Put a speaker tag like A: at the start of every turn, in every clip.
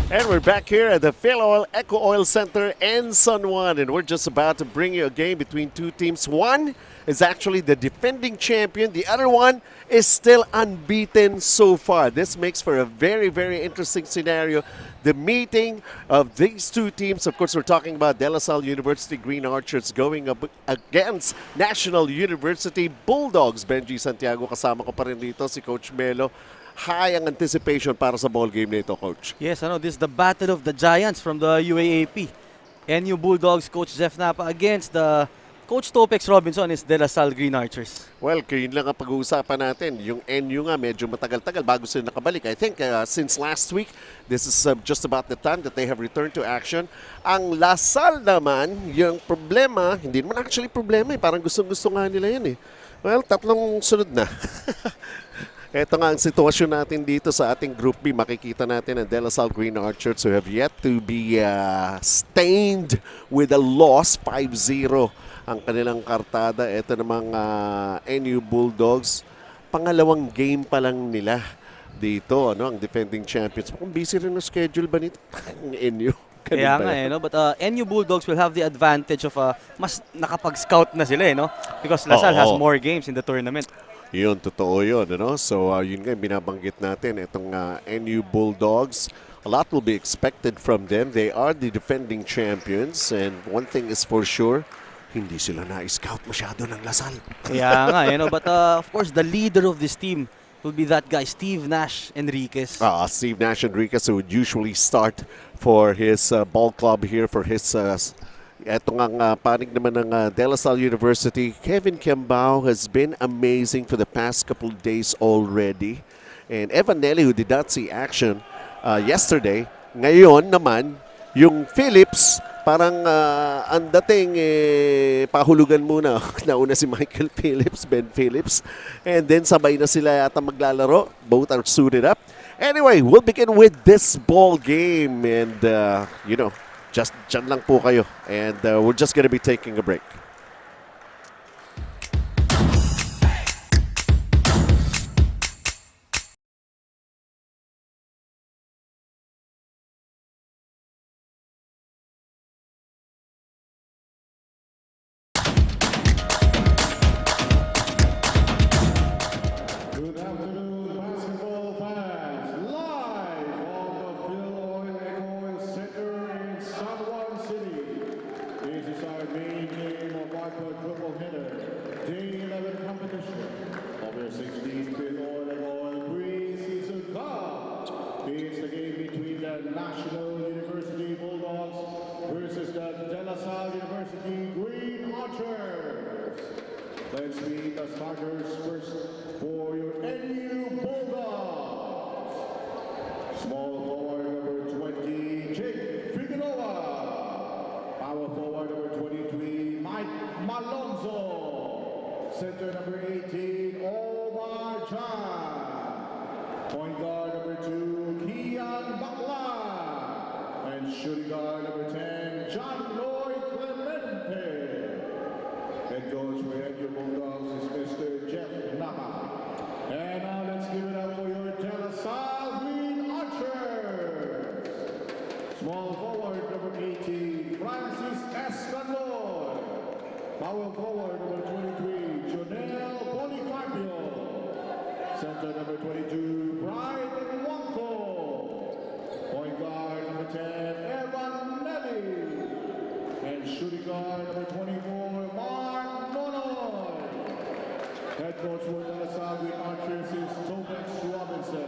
A: And we're back here at the Filoil EcoOil Center in San Juan, and we're just about to bring you a game between two teams. One is actually the defending champion. The other one is still unbeaten so far. This makes for a very, very interesting scenario. The meeting of these two teams, of course, we're talking about De La Salle University Green Archers going up against National University Bulldogs. Benji Santiago, kasama ko pa rin dito, si Coach Melo. High ang anticipation para sa ball game nito, Coach.
B: Yes, this is the battle of the giants from the UAAP. NU Bulldogs, Coach Jeff Napa against the Coach Topex Robinson is De La Salle Green Archers.
A: Well, yun lang ang pag-uusapan natin. Yung NU nga medyo matagal-tagal bago sila nakabalik. I think since last week, this is just about the time that they have returned to action. Ang La Salle naman, yung problema, hindi naman actually problema eh. Parang gustong-gusto nga nila yun eh. Well, tatlong sunod na. Ito nga ang sitwasyon natin dito sa ating Group B. Makikita natin ang De La Salle Green Archers who have yet to be stained with a loss. 5-0 ang kanilang kartada. Ito namang NU Bulldogs. Pangalawang game pa lang nila dito, ang defending champions. Kung busy rin ang schedule ba nito? NU.
B: Kaya nga but NU Bulldogs will have the advantage of mas nakapag-scout na sila because La Salle has more games in the tournament.
A: Yun, totoo yun. So, yun nga, binabanggit natin. Itong NU Bulldogs, a lot will be expected from them. They are the defending champions. And one thing is for sure, hindi sila na-scout masyado ng La Salle.
B: Kaya nga, but of course, the leader of this team will be that guy, Steve Nash Enriquez.
A: Steve Nash Enriquez, who would usually start for his ball club here, for his... Ito nga panig naman ng De La Salle University. Kevin Kembao has been amazing for the past couple of days already. And Evan Nelly, who did not see action yesterday. Ngayon naman, yung Phillips, parang ang dating pahulugan muna. Nauna si Michael Phillips, Ben Phillips. And then sabay na sila yata maglalaro. Both are suited up. Anyway, we'll begin with this ball game. And, just dyan lang po kayo. And we're just gonna be taking a break.
C: Good afternoon, basketball fans. Live on the Filoil EcoOil Center in San Juan City. This is our main game of our triple header, Day 11 competition of your 16th Filoil EcoOil Preseason Cup. It's the game between the National University Bulldogs versus the De La Salle University Green Archers. Let's meet the starters first for your NU Bulldogs. Small forward number 20, Jake Figueroa. Power forward number 23, Mike Malonzo. Center number 18, Omar John. Point guard number 2, Kian Bakla. And shooting guard number 10, John Lloyd Clemente. Head coach for NU Bulldogs is Mr. Jeff Napa. And now let's give it up for your De La Salle Green Archers. Small forward number 18, Francis Escandor. Power forward number 23, Jonel Policarpio. Center number 22, Brian Wonko. Point guard number 10, Evan Nelly. And shooting guard number 24, Mark Nonoy. Head coach for De La Salle Green Archers is Topex Robinson.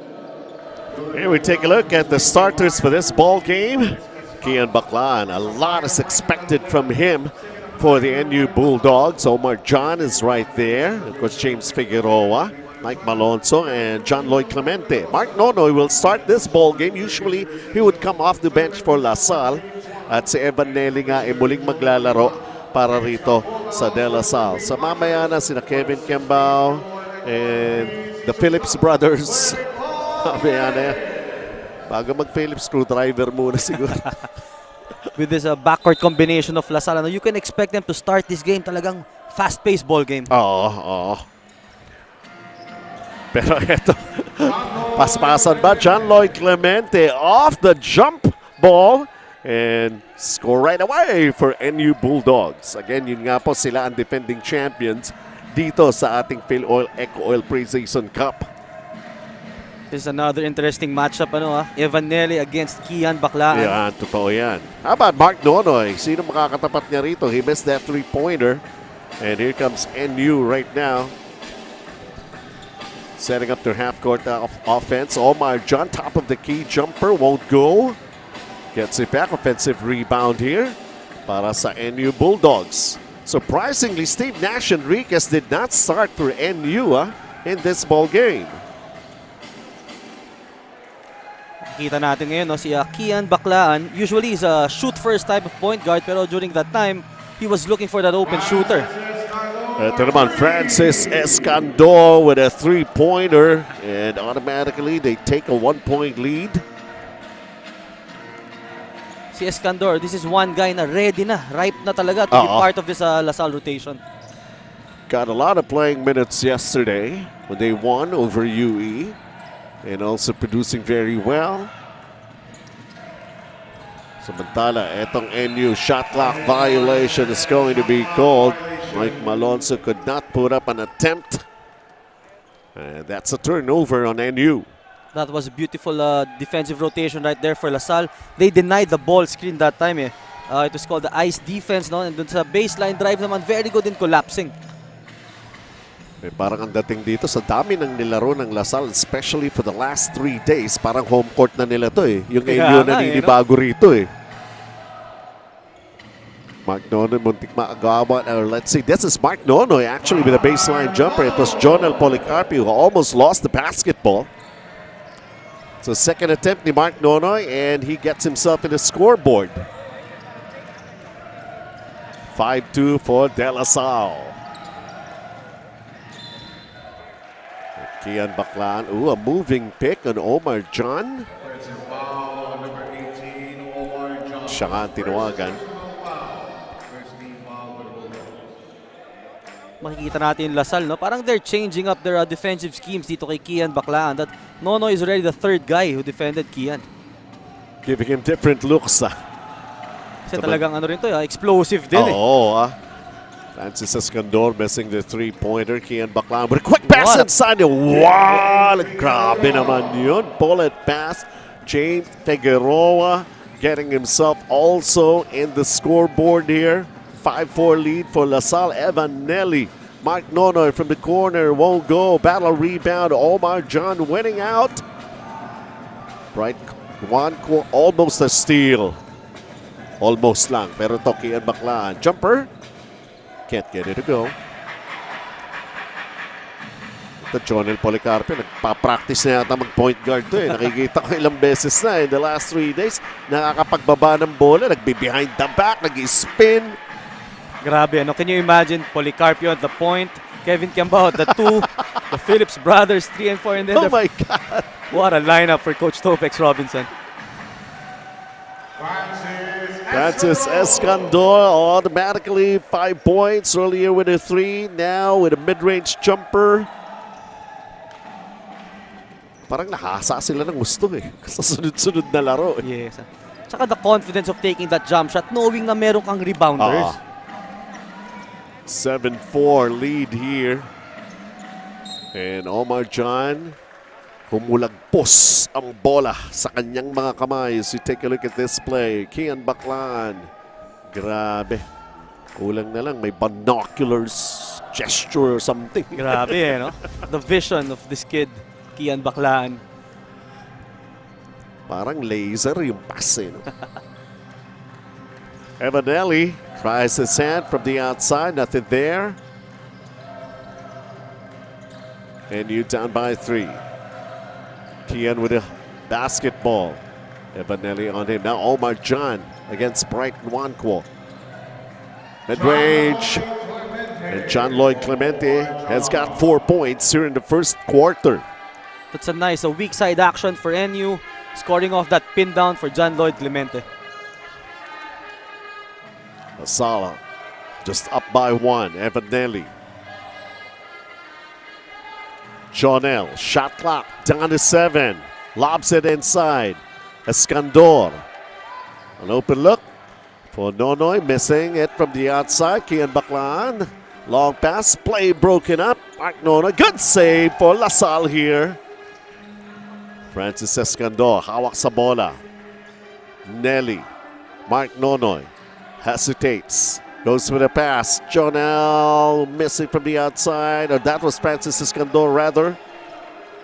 A: Here we take a look at the starters for this ball game. Kian Baklan, a lot is expected from him for the NU Bulldogs. Omar John is right there. Of course, James Figueroa, Mike Malonzo, and John Lloyd Clemente. Mark Nonoy will start this ball game. Usually, he would come off the bench for La Salle. At si Evan Nelly nga muling maglalaro para rito sa De La Salle. Sa mamaya na sina Kevin Kembao and the Phillips brothers. Mamaya na yan. Bago mag-Phillips, screwdriver muna siguro.
B: With this backcourt combination of La Salle, you can expect them to start this game talagang fast-paced ball game.
A: Oo. Pero eto, paspasan ba? John Lloyd Clemente off the jump. ball and score right away for NU Bulldogs. Again, yun nga po sila ang defending champions dito sa ating Filoil EcoOil Preseason Cup.
B: This is another interesting matchup, Evan Nelly against Kian Baclaan.
A: Yan, totoo yan. How about Mark Nonoy? Sino makakatapat niya rito? He missed that three-pointer. And here comes NU right now. Setting up their half-court offense. Omar John, top of the key jumper, won't go. Gets it back. Offensive rebound here para sa NU Bulldogs. Surprisingly, Steve Nash Enriquez did not start for NU in this ball game.
B: Kita natin ngayon, si Kian Baclaan. Usually he's a shoot-first type of point guard, pero during that time, he was looking for that open shooter.
A: Ito naman, Francis Escandor with a three-pointer. And automatically, they take a one-point lead.
B: Si Escandor, this is one guy na ready na, ripe na talaga to be part of this LaSalle rotation.
A: Got a lot of playing minutes yesterday when they won over UE. And also producing very well. Samantala, etong NU shot clock violation is going to be called. Mike Malonzo could not put up an attempt. And that's a turnover on NU.
B: That was a beautiful defensive rotation right there for LaSalle. They denied the ball screen that time. It was called the ice defense. And dun sa baseline drive naman, very good in collapsing.
A: Parang ang dating dito sa dami ng nilaro ng LaSalle, especially for the last 3 days, parang home court na nila to eh. Yung NU na ninibago rito eh. Mark Nonoy, muntik maagawan. Let's see, this is Mark Nonoy actually with a baseline jumper. It was Jonel Policarpio who almost lost the basketball. So second attempt ni Mark Nonoy and he gets himself in the scoreboard. 5-2 for De La Salle. Kian Baclaan. Ooh, a moving pick on Omar John. Siya nga ang tinawagan.
B: Makikita natin LaSalle, parang they're changing up their defensive schemes dito kay Kian Baclaan. That Nonoy is already the third guy who defended Kian.
A: Giving him different looks.
B: Kasi talagang explosive din
A: Francis Escandor missing the three-pointer. Kian Baclaan with a quick pass inside. Wow! Grabe naman yun. Bullet pass. James Figueroa getting himself also in the scoreboard here. 5-4 lead for LaSalle. Evan Nelly. Mark Nonoy from the corner won't go. Battle rebound. Omar John winning out. Right. One almost a steal. Almost lang. Pero to Kian Baclaan. Jumper. Can't get it to go. Ito, Jonel Policarpio, nagpa-practice na yata mag-point guard to eh. Nakikita ko ilang beses na in the last 3 days. Nakakapagbaba ng bola, nagbe-behind the back, nag-spin.
B: Grabe, can you imagine Policarpio at the point, Kevin Kiambao at the 2, the Phillips brothers 3 and 4, and then
A: my God.
B: What a lineup for Coach Topex Robinson.
A: Francis Escandor automatically 5 points earlier with a 3. Now with a mid-range jumper. Parang nahasa sila ng gusto eh. Sa sunod-sunod na laro eh.
B: Yes. Tsaka the confidence of taking that jump shot knowing na meron kang rebounders.
A: 7-4 lead here. And Omar John humulagpos ang bola sa kanyang mga kamay. As you take a look at this play, Kian Baclaan. Grabe. Kulang na lang, may binoculars gesture or something.
B: Grabe The vision of this kid, Kian Baclaan.
A: Parang laser yung pass Evanelli tries his hand from the outside, nothing there. And you down by 3. Kian with a basketball. Evanelli on him. Now Omar John against Brighton Wanquo. Mid-range. And John Lloyd Clemente has got 4 points here in the first quarter.
B: That's a weak side action for NU. Scoring off that pin down for John Lloyd Clemente.
A: Asala just up by 1. Evanelli. Jonel, shot clock down to 7. Lobs it inside. Escandor. An open look for Nonoy, missing it from the outside. Kian Baclan, long pass, play broken up. Mark Nonoy, good save for LaSalle here. Francis Escandor, hawak sa bola. Nelly, Mark Nonoy, hesitates. Goes for the pass. Jonel missing from the outside. Or that was Francis Escandor rather.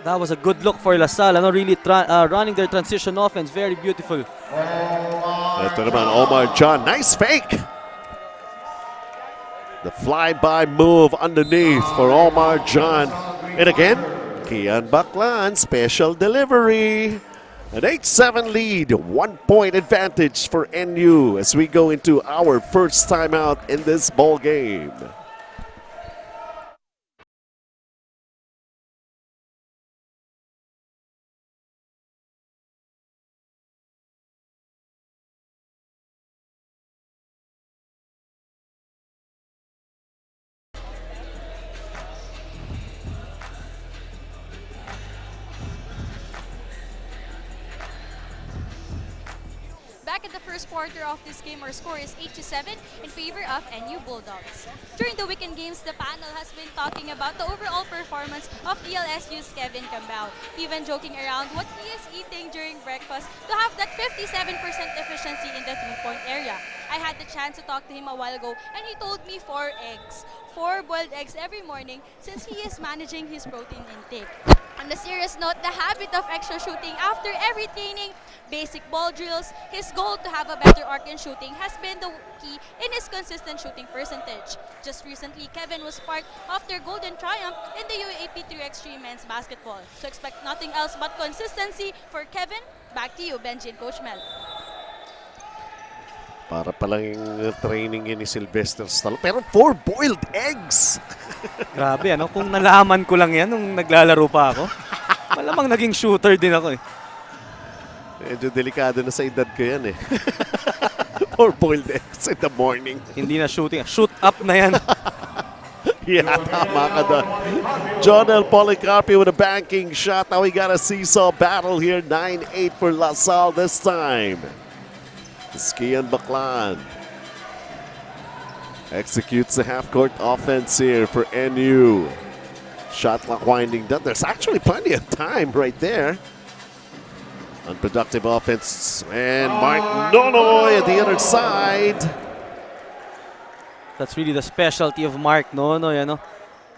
B: That was a good look for LaSalle. Really running their transition offense. Very beautiful.
A: Ito naman, Omar John. Nice fake. The fly-by move underneath for Omar John. And again, Kian Baclan, special delivery. An 8-7 lead, 1 point advantage for NU as we go into our first time out in this ball game.
D: Back in the first quarter of this game, our score is 8-7 in favor of NU Bulldogs. During the weekend games, the panel has been talking about the overall performance of DLSU's Kevin Cambao, even joking around what he is eating during breakfast to have that 57% efficiency in the three-point area. I had the chance to talk to him a while ago and he told me 4 eggs. 4 boiled eggs every morning since he is managing his protein intake. On a serious note, the habit of extra shooting after every training, basic ball drills, his goal to have a better arc in shooting has been the key in his consistent shooting percentage. Just recently, Kevin was part of their golden triumph in the UAP 3x3 men's basketball. So expect nothing else but consistency for Kevin. Back to you, Benji and Coach Mel.
A: Para palang training yun ni Sylvester Stallone. Pero 4 boiled eggs!
B: Grabe, ano? Kung nalaman ko lang yan nung naglalaro pa ako, malamang naging shooter din ako eh.
A: Medyo delikado na sa edad ko yan eh. 4 boiled eggs in the morning.
B: Hindi na shooting. Shoot up na yan.
A: Yeah, tama ka doon. Jonel Policarpi with a banking shot. Now we got a seesaw battle here. 9-8 for LaSalle this time. Kian Baclan executes the half-court offense here for NU. Shot clock winding down. There's actually plenty of time right there. Unproductive offense. And Mark Nonoy at the other side.
B: That's really the specialty of Mark Nonoy, ano?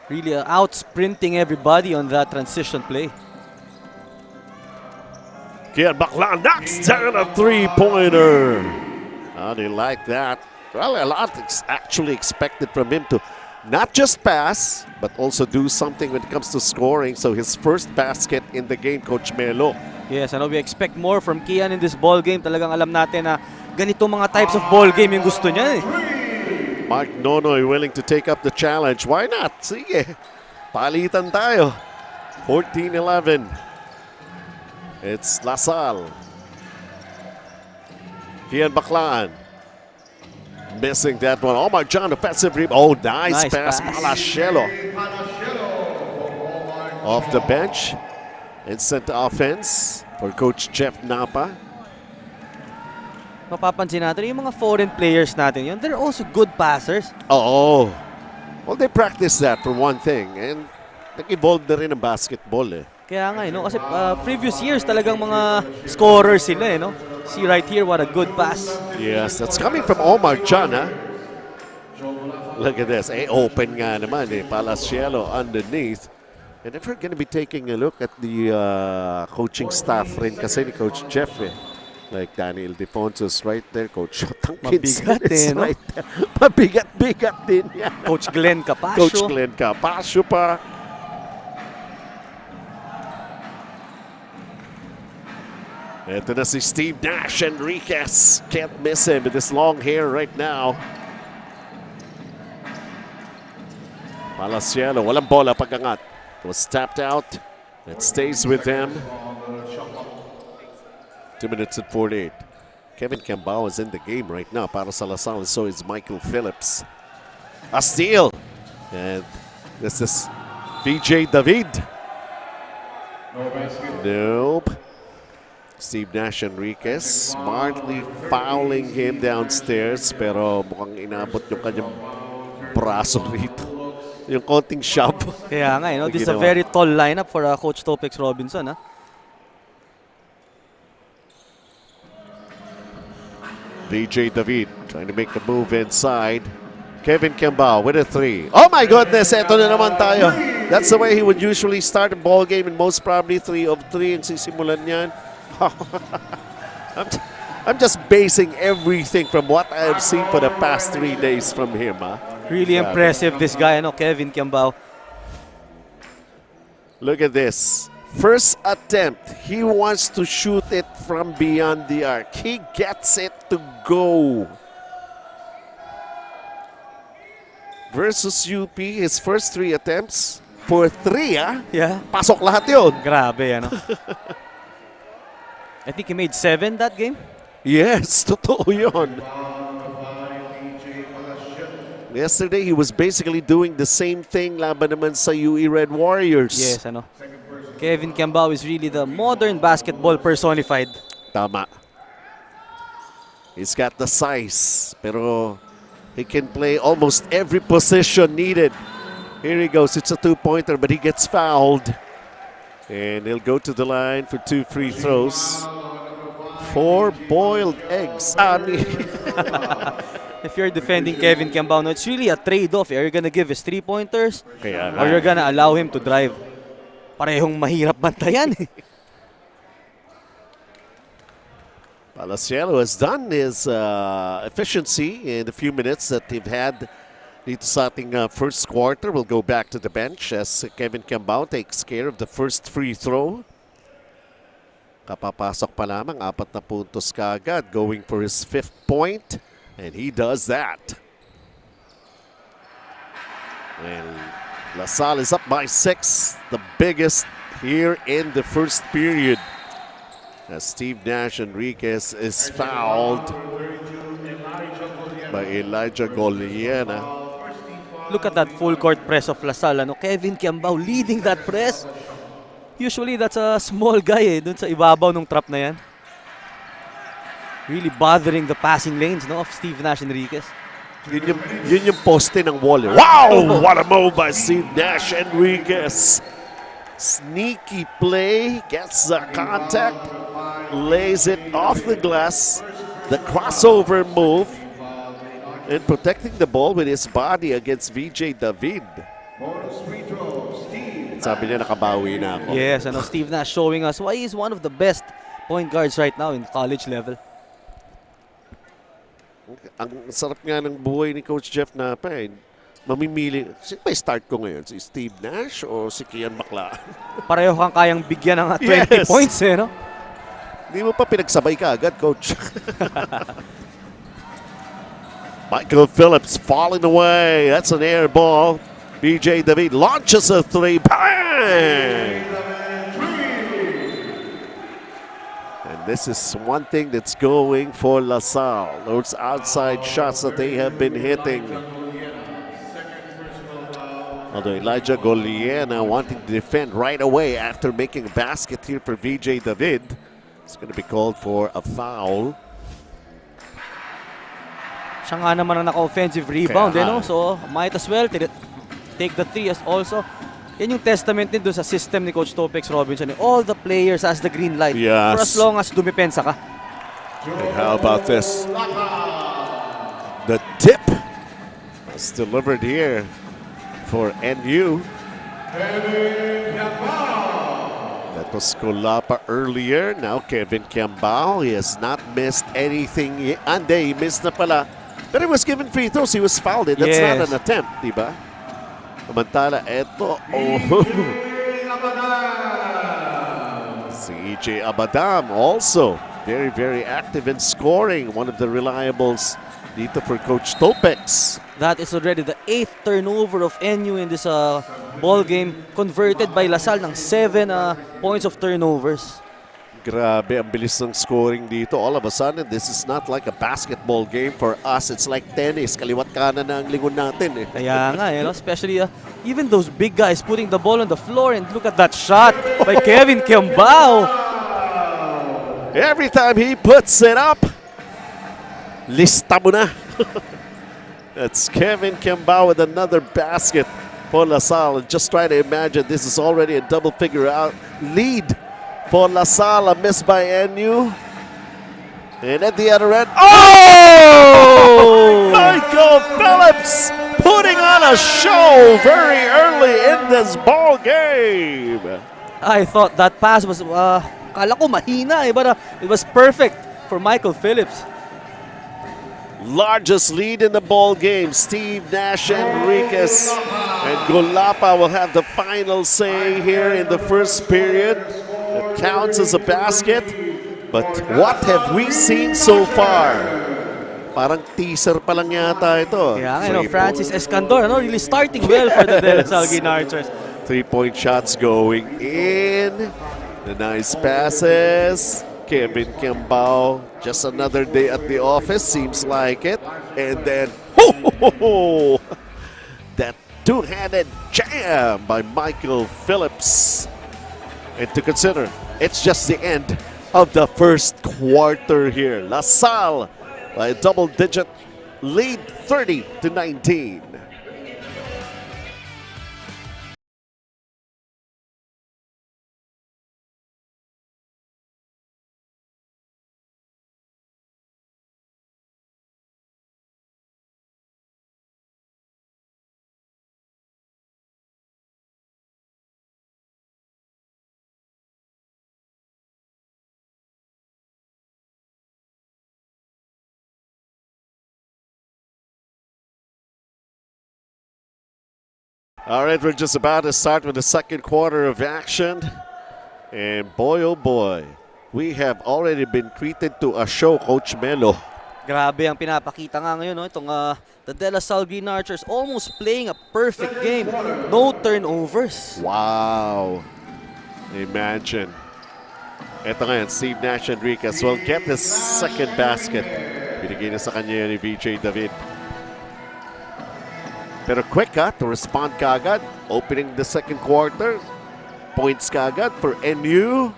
B: Really out-sprinting everybody on that transition play.
A: Kian Baclan knocks down a three-pointer. How do you like that? Well, a lot is actually expected from him to not just pass, but also do something when it comes to scoring. So his first basket in the game, Coach Melo.
B: Yes, ano, we expect more from Kian in this ball game. Talagang alam natin na ganito mga types of ball game yung gusto niya eh.
A: Mark Nonoy willing to take up the challenge. Why not? Sige, palitan tayo. 14-11. It's LaSalle. Kian Baclan. Missing that one. Omar John, offensive rebound. Oh, nice pass. Palacielo. Off the bench. Instant offense for Coach Jeff Napa.
B: Mapapansin natin, yung mga foreign players natin yun, they're also good passers.
A: Oh. Well, they practice that for one thing. And nag-evolve na rin ang basketball eh.
B: Kaya nga, no? Kasi previous years talagang mga scorers sila, no? See right here, what a good pass.
A: Yes, that's coming from Omar John, huh? Look at this. Eh, open nga naman eh. Palacielo underneath. And if we're going to be taking a look at the coaching staff rin kasi ni Coach Jeff eh. Like Daniel Defonso's right there. Coach Tompkins
B: Mabigat
A: is
B: eh, no?
A: right there. Mabigat-bigat din yan.
B: Coach Glenn Capasio.
A: Coach Glenn Capasio pa. Ito na si Steve Nash Enriquez. Can't miss him with this long hair right now. Palacielo, walang bola pag-angat. It was tapped out. It stays with them. 2 minutes and 48. Kevin Cambao is in the game right now para sa LaSalle, and so is Michael Phillips. A steal. And this is VJ David. Nope. Steve Nash Enriquez smartly fouling him downstairs, pero mukhang inabot yung kanyang braso rito. Yung konting shove.
B: Kaya nga,
A: na
B: this is a
A: ginawa.
B: very tall lineup for Coach Topex Robinson.
A: VJ David trying to make a move inside. Kevin Kimbao with a 3. Oh my goodness, eto na naman tayo. That's the way he would usually start a ball game, and most probably 3 of 3 ang sisimulan niyan. I'm just basing everything from what I have seen for the past 3 days from him.
B: Really impressive, this guy, Kevin Kimbao.
A: Look at this. First attempt, he wants to shoot it from beyond the arc. He gets it to go. Versus UP, his first 3 attempts, for 3,
B: Yeah.
A: pasok lahat yun.
B: Grabe, I think he made 7 that game.
A: Yes, totoo yun. Yesterday, he was basically doing the same thing laban naman sa UE Red Warriors.
B: Yes, Kevin Kimbao is really the modern basketball personified.
A: Tama. He's got the size, pero he can play almost every position needed. Here he goes. It's a 2-pointer, but he gets fouled. And he'll go to the line for 2 free throws. 4 boiled eggs.
B: If you're defending Kevin Kimbao, it's really a trade-off. Are you gonna give his 3-pointers
A: Kaya nga.
B: or you're gonna allow him to drive? Parehong mahirap bantayan.
A: Palacielo has done his efficiency in the few minutes that they've had dito sa ating first quarter. We'll go back to the bench as Kevin Kimbao takes care of the first free throw. Kapapasok pa lamang, 4 na puntos kaagad, going for his 5th point, and he does that. And LaSalle is up by 6, the biggest here in the first period. As Steve Nash Enriquez is fouled by Elijah Goliena.
B: Look at that full court press of LaSalle. Kevin Kimbao leading that press. Usually that's a small guy dun sa ibabaw ng trap na yan. Really bothering the passing lanes of Steve Nash Enriquez.
A: Yun yung poste ng wall. Wow! What a move by Steve Nash Enriquez. Sneaky play, gets the contact, lays it off the glass. The crossover move, and protecting the ball with his body against VJ David. Sabi niya, nakabawi na ako.
B: Yes, Steve Nash showing us why he's one of the best point guards right now in college level.
A: Ang sarap nga ng buhay ni Coach Jeff Napa. Mamimili. Sino ba start ko ngayon? Si Steve Nash o si Kian Baklaan?
B: Pareho kang kayang bigyan ng 20
A: Yes.
B: points,
A: Hindi mo pa pinagsabay ka agad, Coach. Michael Phillips falling away. That's an air ball. BJ David launches a 3. Bang! And this is one thing that's going for LaSalle. Those outside shots that they have been hitting. Although Elijah Goliena wanting to defend right away after making a basket here for VJ David. It's going to be called for a foul.
B: Siya nga naman ang naka-offensive rebound,
A: Kaya,
B: So, might as well take the 3 as also. Yan yung testament din doon sa system ni Coach Topex Robinson. All the players has the green light
A: Yes.
B: for as long as dumipensa ka.
A: And how about this? The tip is delivered here for NU. That was Kulapa earlier. Now Kevin Kimbao. He has not missed anything. Ande, he missed na pala. But he was given free throws. He was fouled. That's
B: Yes.
A: not an attempt, diba? Samantala, eto. Si EJ Abadam also very, very active in scoring. One of the reliables dito for Coach Topex.
B: That is already the 8th turnover of NU in this ball game. Converted by LaSalle ng 7 points of turnovers.
A: Grabe, ang bilis ng scoring dito. All of a sudden, this is not like a basketball game for us. It's like tennis. Kaliwat kanan na ang lingon natin.
B: Kaya nga, especially even those big guys putting the ball on the floor, and look at that shot by Kevin Kimbao.
A: Every time he puts it up, lista mo na. That's Kevin Kimbao with another basket for LaSalle. Just try to imagine this is already a double figure out lead for LaSalle. A miss by NU. And at the other end, oh! Michael Phillips putting on a show very early in this ball game.
B: I thought that pass was, kala ko mahina but it was perfect for Michael Phillips.
A: Largest lead in the ball game. Steve Nash Enriquez and Golapa will have the final say here in the first period. It counts as a basket. But what have we seen so far? Parang teaser pa lang yata ito.
B: Yeah, Francis Escandor, really starting well for the DLSU Archers.
A: 3-point shots going in. The nice passes. Kevin Kimbao, just another day at the office, seems like it. And then, that two-handed jam by Michael Phillips. And to consider, it's just the end of the first quarter here. LaSalle by a double-digit lead, 30-19. All right, we're just about to start with the second quarter of action. And boy, oh boy, we have already been treated to a show, Coach Melo.
B: Grabe ang pinapakita nga ngayon, itong the DLSU Green Archers almost playing a perfect game. No turnovers.
A: Wow. Imagine. Ito ngayon, Steve Nash Enriquez will get his second basket. Binigay na sa kanya ni VJ David. Pero quick to respond kagad. Opening the second quarter. Points kagad for NU.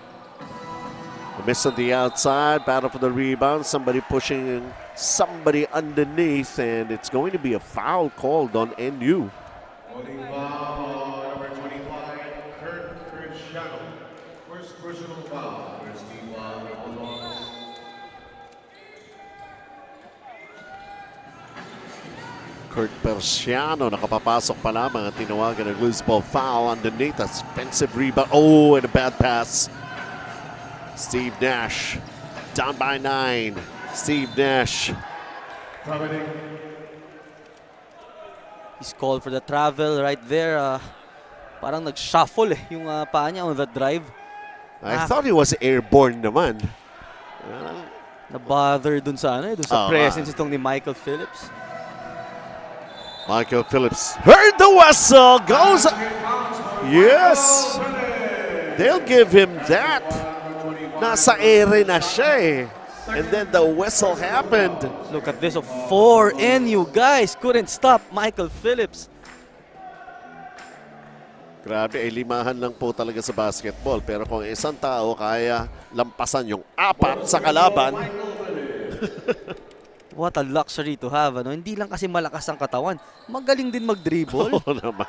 A: A miss on the outside. Battle for the rebound. Somebody pushing somebody underneath. And it's going to be a foul called on NU.
C: Holding foul, number 25, Kurt Cristiano. First personal foul for Steve Bulldogs.
A: Kurt Persiano nakapapasok pa lamang at tinawagan ng loose ball foul underneath. That's offensive rebound. Oh, and a bad pass. Steve Nash down by 9. Steve Nash.
B: He's called for the travel right there. Parang nag-shuffle yung paa niya on that drive.
A: I thought he was airborne naman.
B: Na-bother dun sa, dun sa presence itong ni Michael Phillips.
A: Michael Phillips heard the whistle, goes. Yes, they'll give him that. Nasa ere na siya eh. And then the whistle happened.
B: Look at this, 4 NU guys couldn't stop Michael Phillips.
A: Grabe, limahan lang po talaga sa basketball. Pero kung isang tao kaya lampasan yung 4 sa kalaban.
B: What a luxury to have. Hindi lang kasi malakas ang katawan. Magaling din mag-dribble.
A: Oo naman.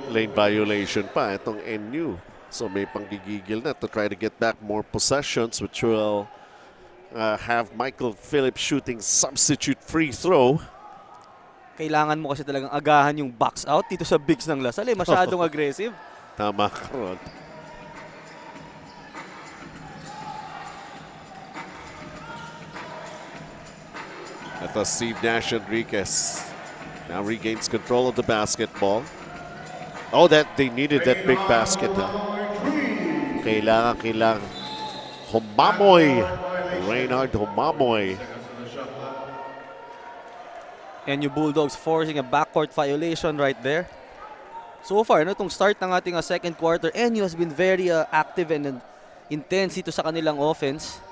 A: Lane violation pa itong NU. So may panggigigil na to try to get back more possessions, which will have Michael Phillips shooting substitute free throw.
B: Kailangan mo kasi talagang agahan yung box out dito sa bigs ng LaSalle. Masyadong aggressive.
A: Tama ka ron. Ito Steve Nash Enriquez now regains control of the basketball. Oh, that they needed that big basket. Kailangan. Humamoy. Reynard Humamoy.
B: NU Bulldogs forcing a backcourt violation right there. So far, itong start ng ating second quarter, NU has been very active and intense ito sa kanilang offense.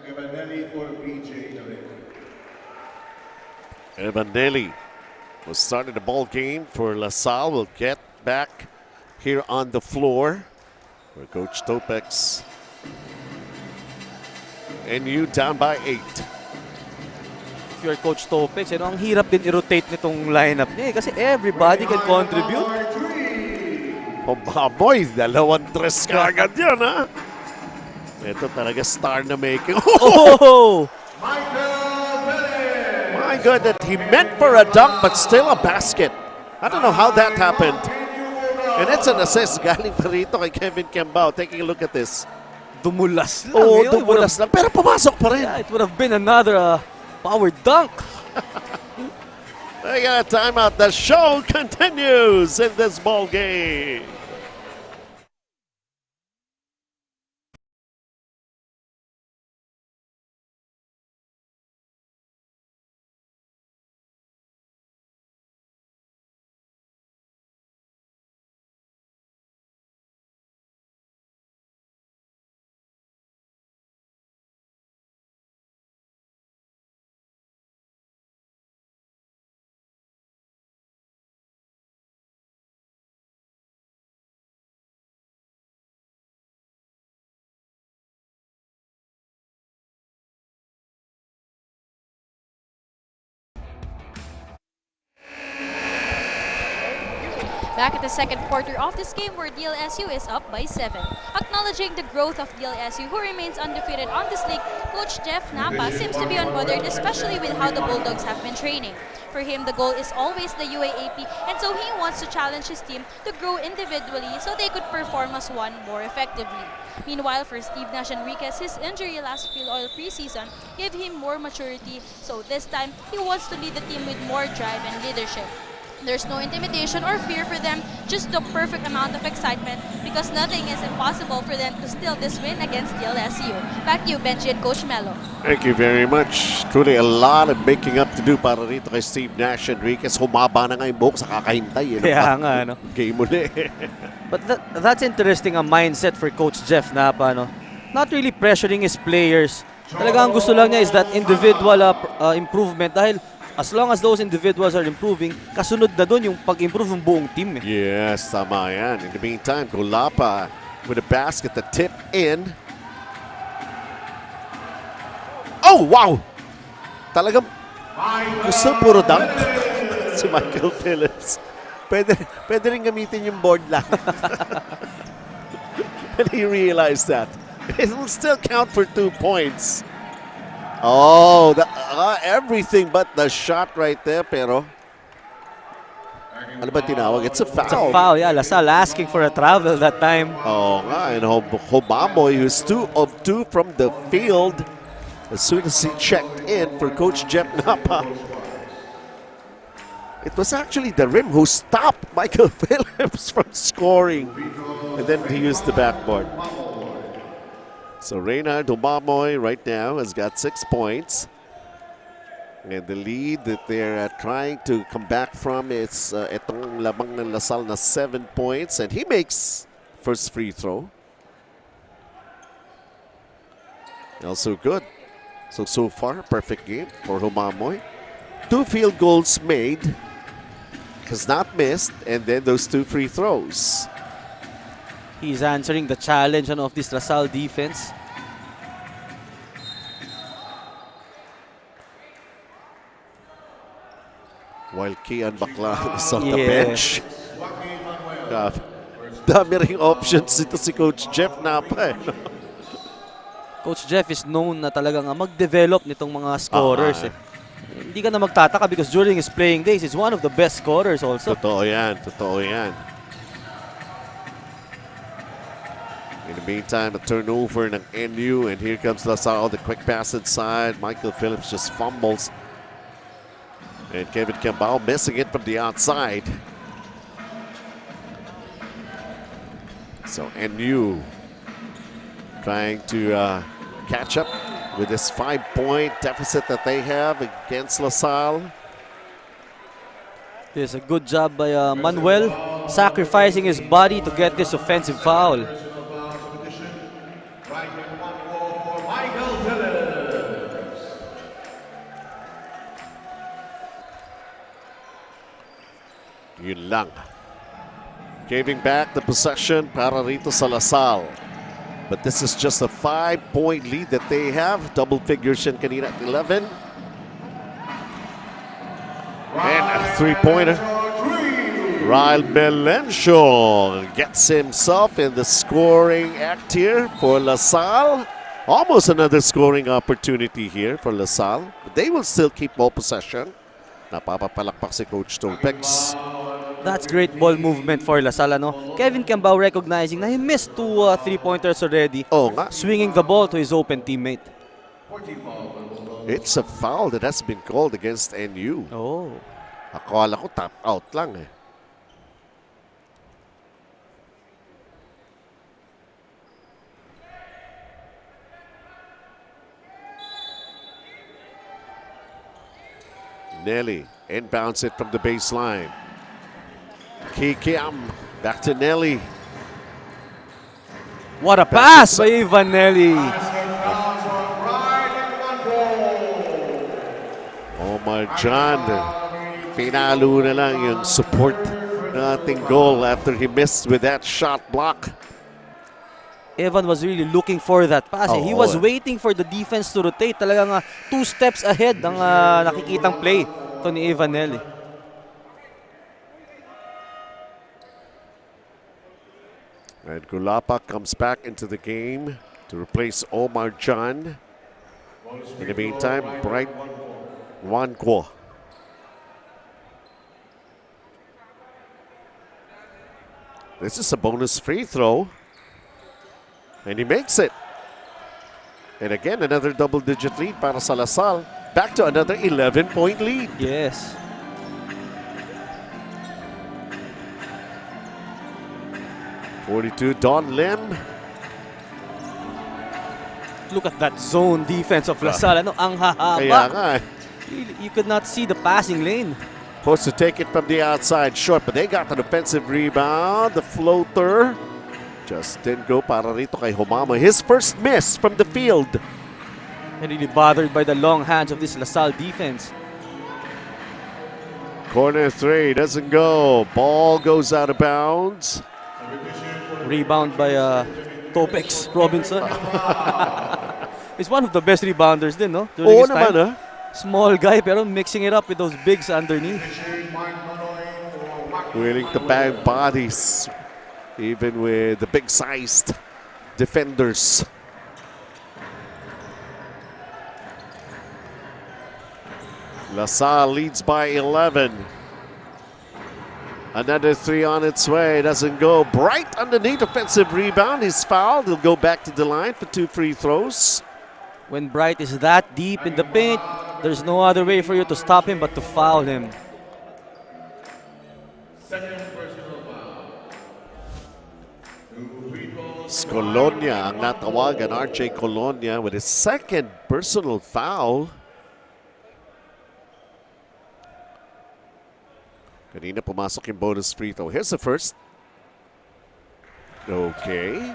C: Evanelli for PJ.
A: Evanelli was started the ball game for LaSalle. Will get back here on the floor for Coach Topex. NU down by 8.
B: If you're Coach Topex, ang hirap din i-rotate nitong lineup niya kasi everybody can contribute.
A: Oh, baboy, 2-3 kagad yan, ha? Ito talaga star na making.
B: Oh!
A: My God, that he meant for a dunk but still a basket. I don't know how that happened. And it's an assist galing pa rito kay Kevin Kembao. Taking a look at this.
B: Dumulas lang.
A: Oh,
B: Yun,
A: dumulas lang. Pero pumasok pa rin.
B: Yeah, it would have been another power dunk.
A: They got a timeout. The show continues in this ball game.
D: Back at the second quarter of this game where DLSU is up by 7. Acknowledging the growth of DLSU, who remains undefeated on this league, Coach Jeff Napa seems to be unbothered, especially with how the Bulldogs have been training. For him, the goal is always the UAAP, and so he wants to challenge his team to grow individually so they could perform as one more effectively. Meanwhile, for Steve Nash Enriquez, his injury last Filoil Preseason gave him more maturity, so this time he wants to lead the team with more drive and leadership. There's no intimidation or fear for them, just the perfect amount of excitement because nothing is impossible for them to steal this win against DLSU. Back to you, Benji and Coach Melo.
A: Thank you very much. Truly a lot of making up to do para rito kay Steve Nash Enriquez. Humaba na nga yung buhok sa kakahintay.
B: Kaya nga, no?
A: Game uli.
B: But that's interesting, a mindset for Coach Jeff Napa, no? Not really pressuring his players. Talagang gusto lang niya is that individual improvement dahil as long as those individuals are improving, kasunod na doon yung pag-improve ng buong team.
A: Yes, tama yan. In the meantime, Golapa with a basket that tip in. Oh, wow! Talagang gusto puro dunk si Michael Phillips. Pwede rin gamitin yung board lang. And he realized that. It will still count for 2 points. Oh, everything but the shot right there, pero ano ba tinawag? It's a foul.
B: It's a foul, yeah. LaSalle asking for a travel that time.
A: Oh, nga. And Hobamoy, who's 2 of 2 from the field, as soon as he checked in for Coach Jeff Napa. It was actually the rim who stopped Michael Phillips from scoring. And then he used the backboard. So Reynard Hobamoy right now has got 6 points. And the lead that they're trying to come back from is itong labang ng LaSalle na 7 points. And he makes first free throw. Also good. So far, perfect game for Hobamoy. 2 field goals made. Has not missed. And then those 2 free throws.
B: He's answering the challenge of this LaSalle defense.
A: While Kian Bakla is on the bench. Dami ring options ito si Coach Jeff Napa.
B: Coach Jeff is known na talagang mag-develop nitong mga scorers. Hindi ka na magtataka because during his playing days, he's one of the best scorers also.
A: Totoo yan, totoo yan. In the meantime, a turnover ng NU, and here comes LaSalle, the quick pass inside. Michael Phillips just fumbles. And Kevin Kembao missing it from the outside. So NU trying to catch up with this 5-point deficit that they have against LaSalle.
B: There's a good job by Manuel, sacrificing his body to get this offensive foul.
A: Yun lang. Giving back the possession para rito sa Lasal. But this is just a 5-point lead that they have. Double figures yan kanina at 11. And a three-pointer. Ryle Melencio gets himself in the scoring act here for LaSalle. Almost another scoring opportunity here for LaSalle. But they will still keep ball possession. Napapapalakpak si Coach Topex.
B: That's great ball movement for LaSalle, no? Kevin Cambao recognizing na he missed two three-pointers already.
A: Oh nga.
B: Swinging the ball to his open teammate.
A: It's a foul that has been called against NU.
B: Oh.
A: Akala ko tap out lang eh. Nelly inbounds it from the baseline. Kikiam back to Nelly.
B: What a pass by Ivan Nelly.
A: Omar John, pinalo na lang yung support ng ating goal after he missed with that shot block.
B: Evan was really looking for that pass. He was waiting for the defense to rotate. Talagang 2 steps ahead ang nakikitang play to ni Evan Nelly.
A: And Gulapa comes back into the game to replace Omar John. In the meantime, Bright Wanko. This is a bonus free throw. And he makes it. And again, another double-digit lead para sa LaSalle. Back to another 11-point lead.
B: Yes.
A: Don Lim.
B: Look at that zone defense of LaSalle. Ano, ang hahaba.
A: Kaya nga eh.
B: You could not see the passing lane.
A: Supposed to take it from the outside short, but they got an offensive rebound. The floater just didn't go para rito kay Humama. His first miss from the field.
B: And really bothered by the long hands of this LaSalle defense.
A: Corner 3 doesn't go. Ball goes out of bounds.
B: Rebound by Topex Robinson. He's one of the best rebounders din, no? During his time.
A: Naman,
B: Small guy pero mixing it up with those bigs underneath.
A: Willing to bang bodies even with the big-sized defenders. LaSalle leads by 11. Another 3 on its way. Doesn't go. Bright underneath, offensive rebound. He's fouled. He'll go back to the line for 2 free throws.
B: When Bright is that deep in the paint, there's no other way for you to stop him but to foul him.
A: Colonia ang natawagan. RJ Colonia with his second personal foul. Kanina pumasok yung bonus free throw. Here's the first. Okay.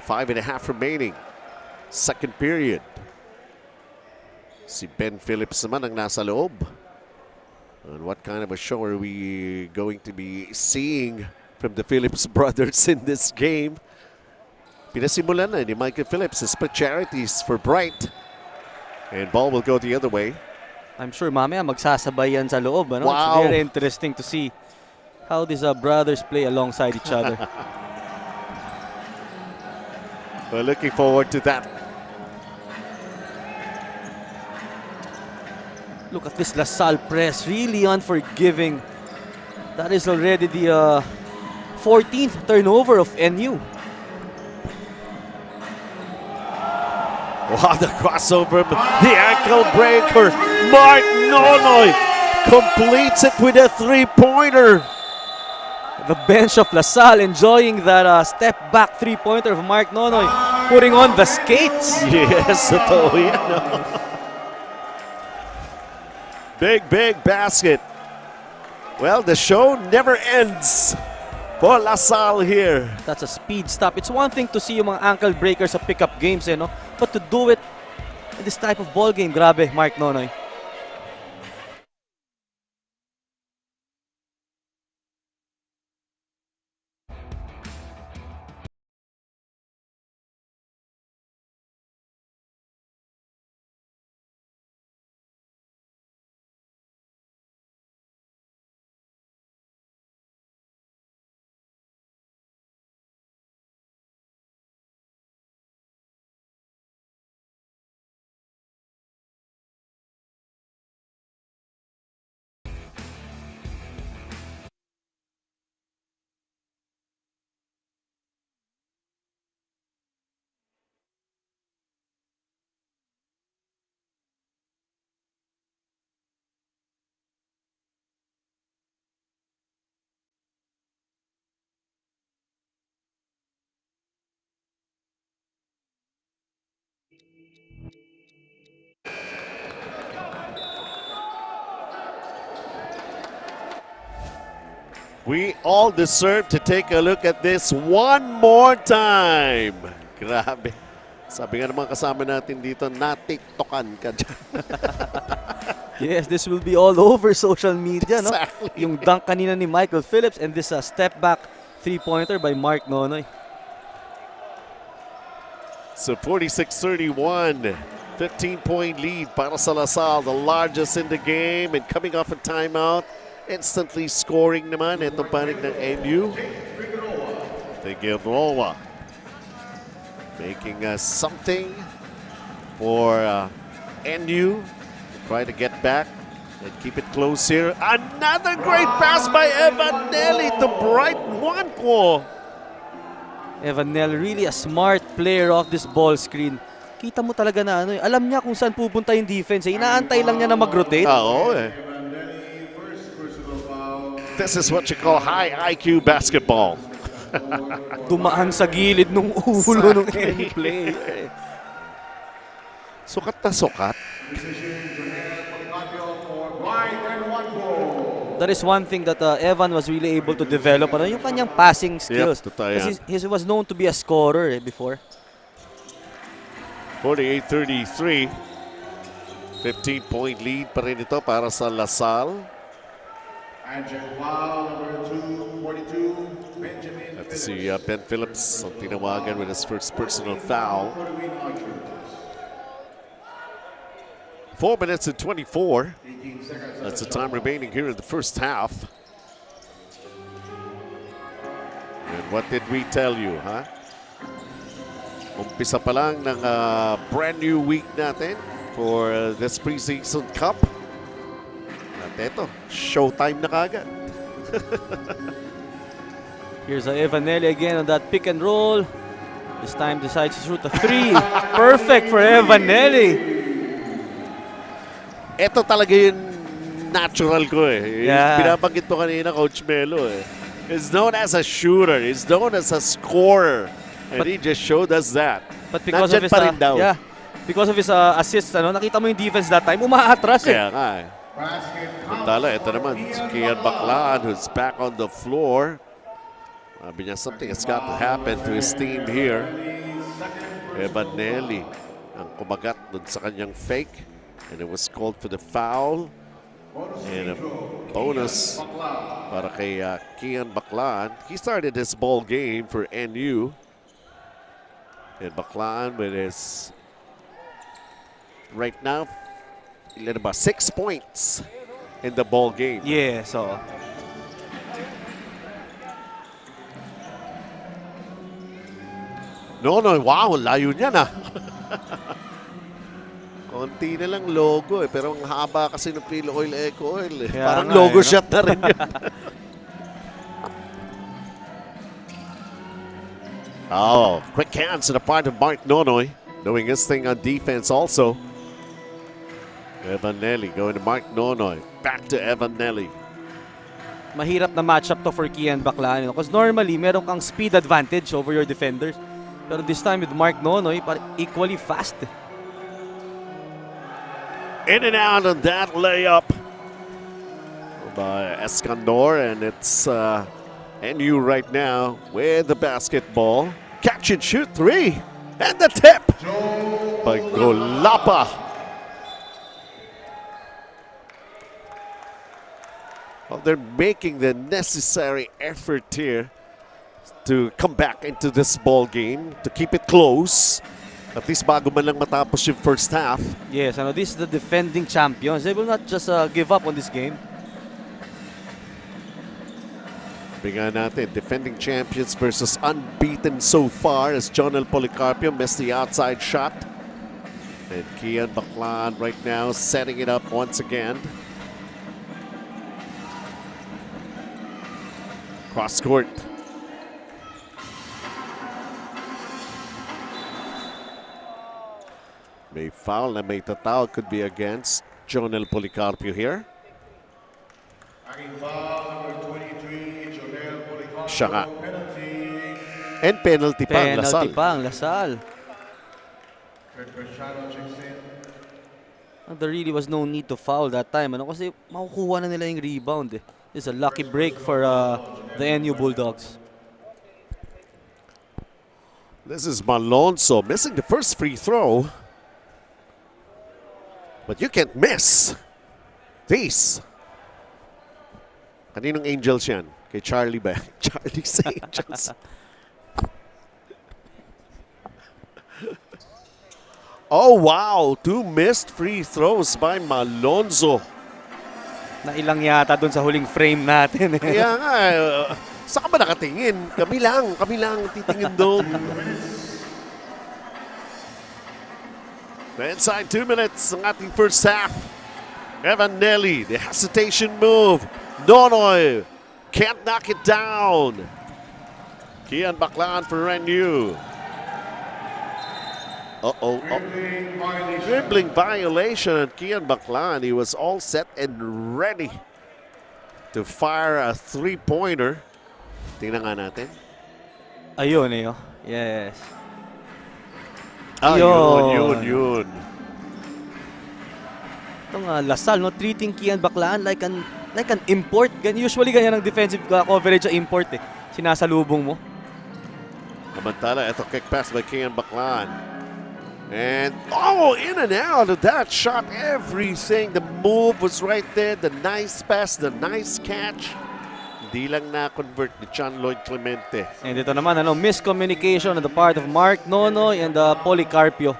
A: 5.5 remaining. Second period. Si Ben Phillips naman ang nasa loob. And what kind of a show are we going to be seeing from the Phillips brothers in this game? Pinasimulan na ni Michael Phillips his charities for Bright. And ball will go the other way.
B: I'm sure mamaya magsasabay yan sa loob. Ano?
A: Wow.
B: It's very interesting to see how these brothers play alongside each other.
A: We're looking forward to that.
B: Look at this LaSalle press, really unforgiving. That is already the 14th turnover of NU.
A: Wow, the crossover, the ankle breaker. Mark Nonoy completes it with a 3-pointer.
B: The bench of LaSalle enjoying that step-back 3-pointer of Mark Nonoy, putting on the skates.
A: Yes, ito yan. Big basket. Well, the show never ends for LaSalle here.
B: That's a speed stop. It's one thing to see yung mga ankle breakers sa pickup games, no? But to do it in this type of ball game, grabe, Mark Nonoy.
A: We all deserve to take a look at this one more time. Grabe. Sabi nga naman kasama natin dito, natiktokan ka dyan.
B: Yes, this will be all over social media, no?
A: Exactly.
B: Yung dunk kanina ni Michael Phillips and this step back three-pointer by Mark Nonoy.
A: So 46-31, 15-point lead para sa Lasal, the largest in the game, and coming off a timeout, instantly scoring naman itong panig ng NU. Figueroa making something for NU. Try to get back and keep it close here. Another great pass by Evan Nelly to Bright Juanco.
B: Evan Nell, really a smart player off this ball screen. Kita mo talaga na ano, alam niya kung saan pupunta yung defense. Inaantay lang niya na mag-rotate.
A: Oo eh. This is what you call high IQ basketball.
B: Dumaan sa gilid ng ulo ng end play.
A: Sukat na sukat.
B: That is one thing that Evan was really able to develop. Ano, yung kanyang passing skills.
A: totoo yan.
B: Kasi he was known to be a scorer before.
A: 48-33. 15-point lead pa rin ito para sa Lasal. At si Ben Phillips ang tinawagan with his first personal foul. 4 minutes and 24. That's the time remaining here in the first half. And what did we tell you, huh? Umpisa pa lang ng brand new week natin for this preseason cup. At eto, showtime na kagad.
B: Here's Evan Nelly again on that pick and roll. This time decides to shoot a three. Perfect for Evan Nelly.
A: Ito talaga yung natural ko eh.
B: Yeah.
A: Binabanggit mo kanina, Coach Melo eh. He's known as a shooter. He's known as a scorer. And he just showed us that.
B: But because
A: Nandyan
B: of his
A: pa rin daw.
B: yeah, because of his assists, ano, nakita mo yung defense that time, umaatras eh.
A: Kaya nga eh. Mandala, ito naman, si Kian Baclaan who's back on the floor. Sabi niya, something has got to happen to his team here. Evan Nelly ang kumagat dun sa kanyang fake. And it was called for the foul. And a bonus para kay Kian Baclaan. He started his ball game for NU. And Baclaan with his, right now, 6 points in the ball game.
B: Yeah, so
A: No, wow, layo niyan ah. Konti na lang logo eh, pero ang haba kasi ng Filoil EcoOil eh.
B: Kaya
A: Parang
B: nga
A: logo
B: eh, no?
A: shot na rin yun. Oh, quick hands on the part of Mark Nonoy, doing his thing on defense also. Evan Nelly going to Mark Nonoy. Back to Evan Nelly.
B: mahirap na matchup to for Kian Baclaan. Because normally, meron kang speed advantage over your defenders. Pero this time with Mark Nonoy, equally fast.
A: In and out on that layup by Escandor, and it's NU right now with the basketball. Catch and shoot three, and the tip by Golapa. Well, they're making the necessary effort here to come back into this ball game, to keep it close. At least bago man lang matapos yung first half.
B: Yes, this is the defending champions. They will not just give up on this game.
A: Bigyan natin, defending champions versus unbeaten so far as Jonel Policarpio missed the outside shot. And Kian Baclaan right now setting it up once again. Cross court. May foul na may tatawag, could be against Jonel Policarpio here. Siya nga. And penalty pa ang Lasal.
B: Penalty pa ang Lasal. There really was no need to foul that time. Kasi makukuha na nila yung rebound. This is a lucky break for the NU Bulldogs.
A: This is Malonzo missing the first free throw. But you can't miss these. Kaninong Angels yan? Kay Charlie ba? Charlie's Angels. Oh wow, 2 missed free throws by Malonzo.
B: Nailang yata dun sa huling frame natin.
A: Kaya nga, saan ka ba nakatingin? Kami lang titingin doon. Inside 2 minutes ang ating first half. Evan Nelly, the hesitation move. Nonoy can't knock it down. Kian Baclan for NU. Dribbling violation. Kian Baclan, he was all set and ready to fire a three-pointer. Tingnan nga natin.
B: Ayun eh. Yes.
A: Yun.
B: Itong Lasal, no, treating Kian Baclan like an import. Usually ganyan ang defensive coverage sa import eh. Sinasalubong mo.
A: Samantala, ito kick pass by Kian Baclan. And, in and out of that shot, everything. The move was right there. The nice pass, the nice catch. Hindi lang na-convert ni John Lloyd Clemente.
B: And ito naman, miscommunication on the part of Mark Nonoy and Policarpio.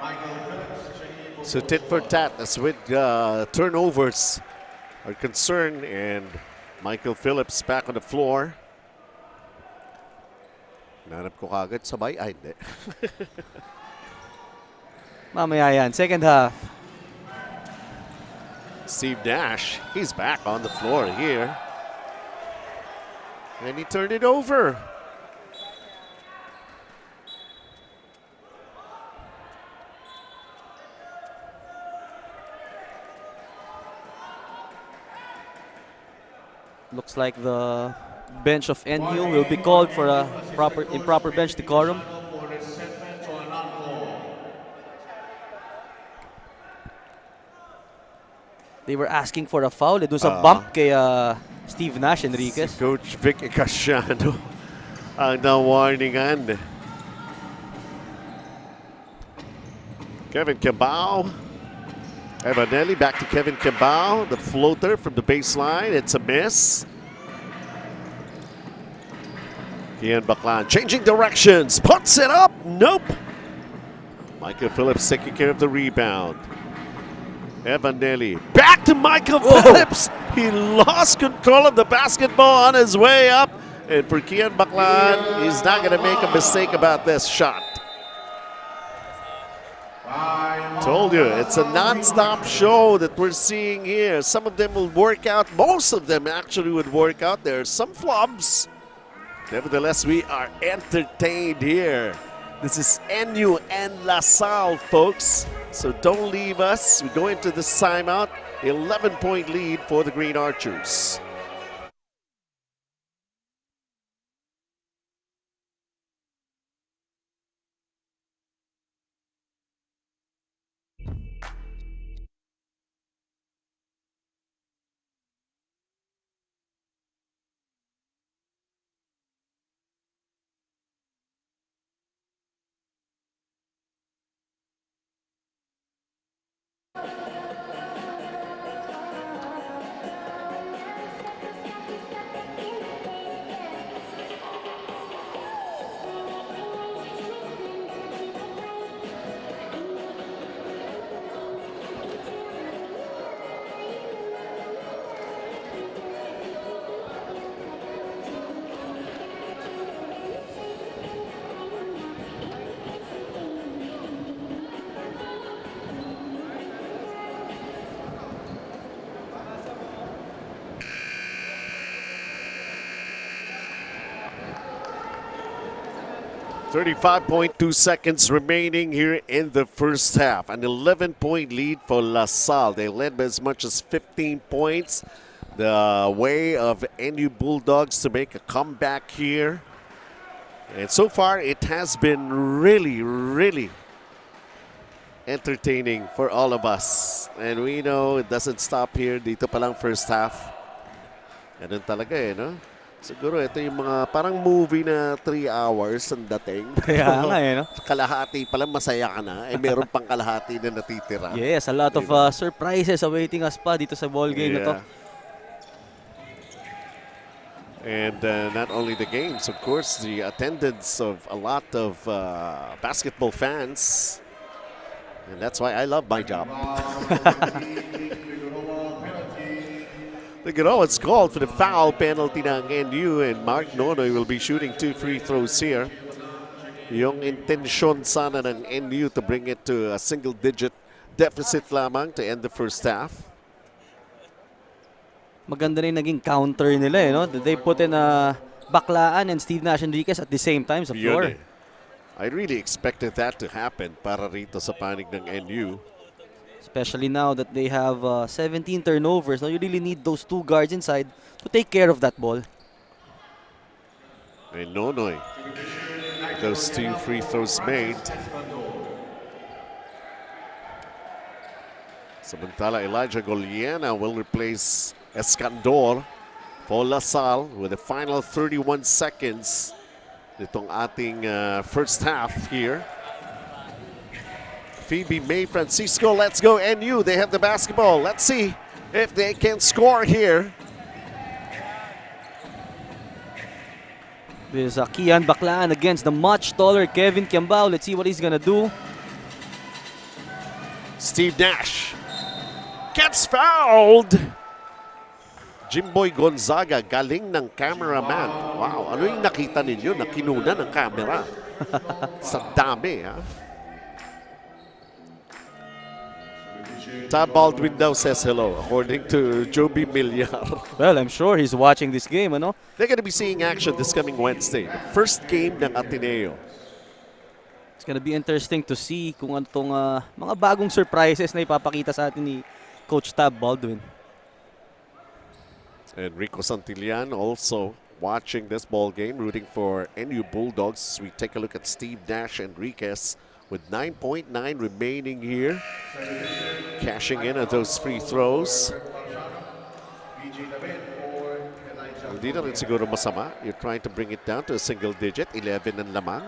A: So tit for tat as with turnovers are concerned. And Michael Phillips back on the floor. Nanap ko kagad sabay. Ay, hindi.
B: Mamaya yan, second half.
A: Steve Nash, he's back on the floor here. And he turned it over.
B: Looks like the bench of NU will be called for a improper bench decorum. They were asking for a foul. Doon sa bump kay Steve Nash Enriquez.
A: Si Coach Vic Icasiano ang nawarningan. Kevin Cabao. Evanelli back to Kevin Cabao. The floater from the baseline. It's a miss. Kian Baclan changing directions. Puts it up. Nope. Michael Phillips taking care of the rebound. Evanelli back to Michael Phillips. He lost control of the basketball on his way up. And for Kian Baclan, he's not going to make a mistake about this shot. Told you, it's a non-stop show that we're seeing here. Some of them will work out. Most of them actually would work out. There are some flubs. Nevertheless, we are entertained here. This is NU and LaSalle, folks. So don't leave us. We go into this timeout. 11-point lead for the Green Archers. .2 seconds remaining here in the first half. An 11-point lead for LaSalle. They led by as much as 15 points. The way of NU Bulldogs to make a comeback here. And so far, it has been really, really entertaining for all of us. And we know it doesn't stop here. Dito pa lang first half. Ganun talaga no? Siguro ito yung mga parang movie na 3 hours ang dating.
B: Kaya nga no?
A: Kalahati pa lang masaya ka na. Meron pang kalahati na natitira.
B: Yes, a lot of
A: Diba?
B: surprises awaiting us pa dito sa ball game na to.
A: Yeah. And not only the games, of course, the attendance of a lot of basketball fans. And that's why I love my job. Look at all, it's called for the foul penalty ng NU, and Mark Nonoy will be shooting 2 free throws here. Yung intensyon sana ng NU to bring it to a single-digit deficit lamang to end the first half.
B: Maganda rin naging counter nila no? They put in Baklaan and Steve Nash Enriquez at the same time sa floor.
A: I really expected that to happen para rito sa panig ng NU.
B: Especially now that they have 17 turnovers. Now you really need those two guards inside to take care of that ball.
A: And Nonoy, those 2 free throws made. Samantala, Elijah Goliana will replace Escandor for Lasal with the final 31 seconds nitong ating first half here. Phoebe May Francisco, let's go NU. They have the basketball. Let's see if they can score here.
B: There's Kian Baklaan against the much taller Kevin Kiambao. Let's see what he's gonna do.
A: Steve Nash gets fouled. Jimboy Gonzaga, galing ng cameraman. Wow, ano yung nakita ninyo na kinuna ng camera? Sa dami, ha? Tab Baldwin daw says hello, according to Joby Millar.
B: Well, I'm sure he's watching this game, ano?
A: They're going to be seeing action this coming Wednesday. The first game ng Ateneo.
B: It's gonna be interesting to see kung ano tong mga bagong surprises na ipapakita sa atin ni Coach Tab Baldwin.
A: And Rico Santillan also watching this ball game, rooting for NU Bulldogs. We take a look at Steve Nash Enriquez with 9.9 remaining here. Cashing in at those free throws. Hindi na rin siguro masama. You're trying to bring it down to a single digit. 11 ang lamang.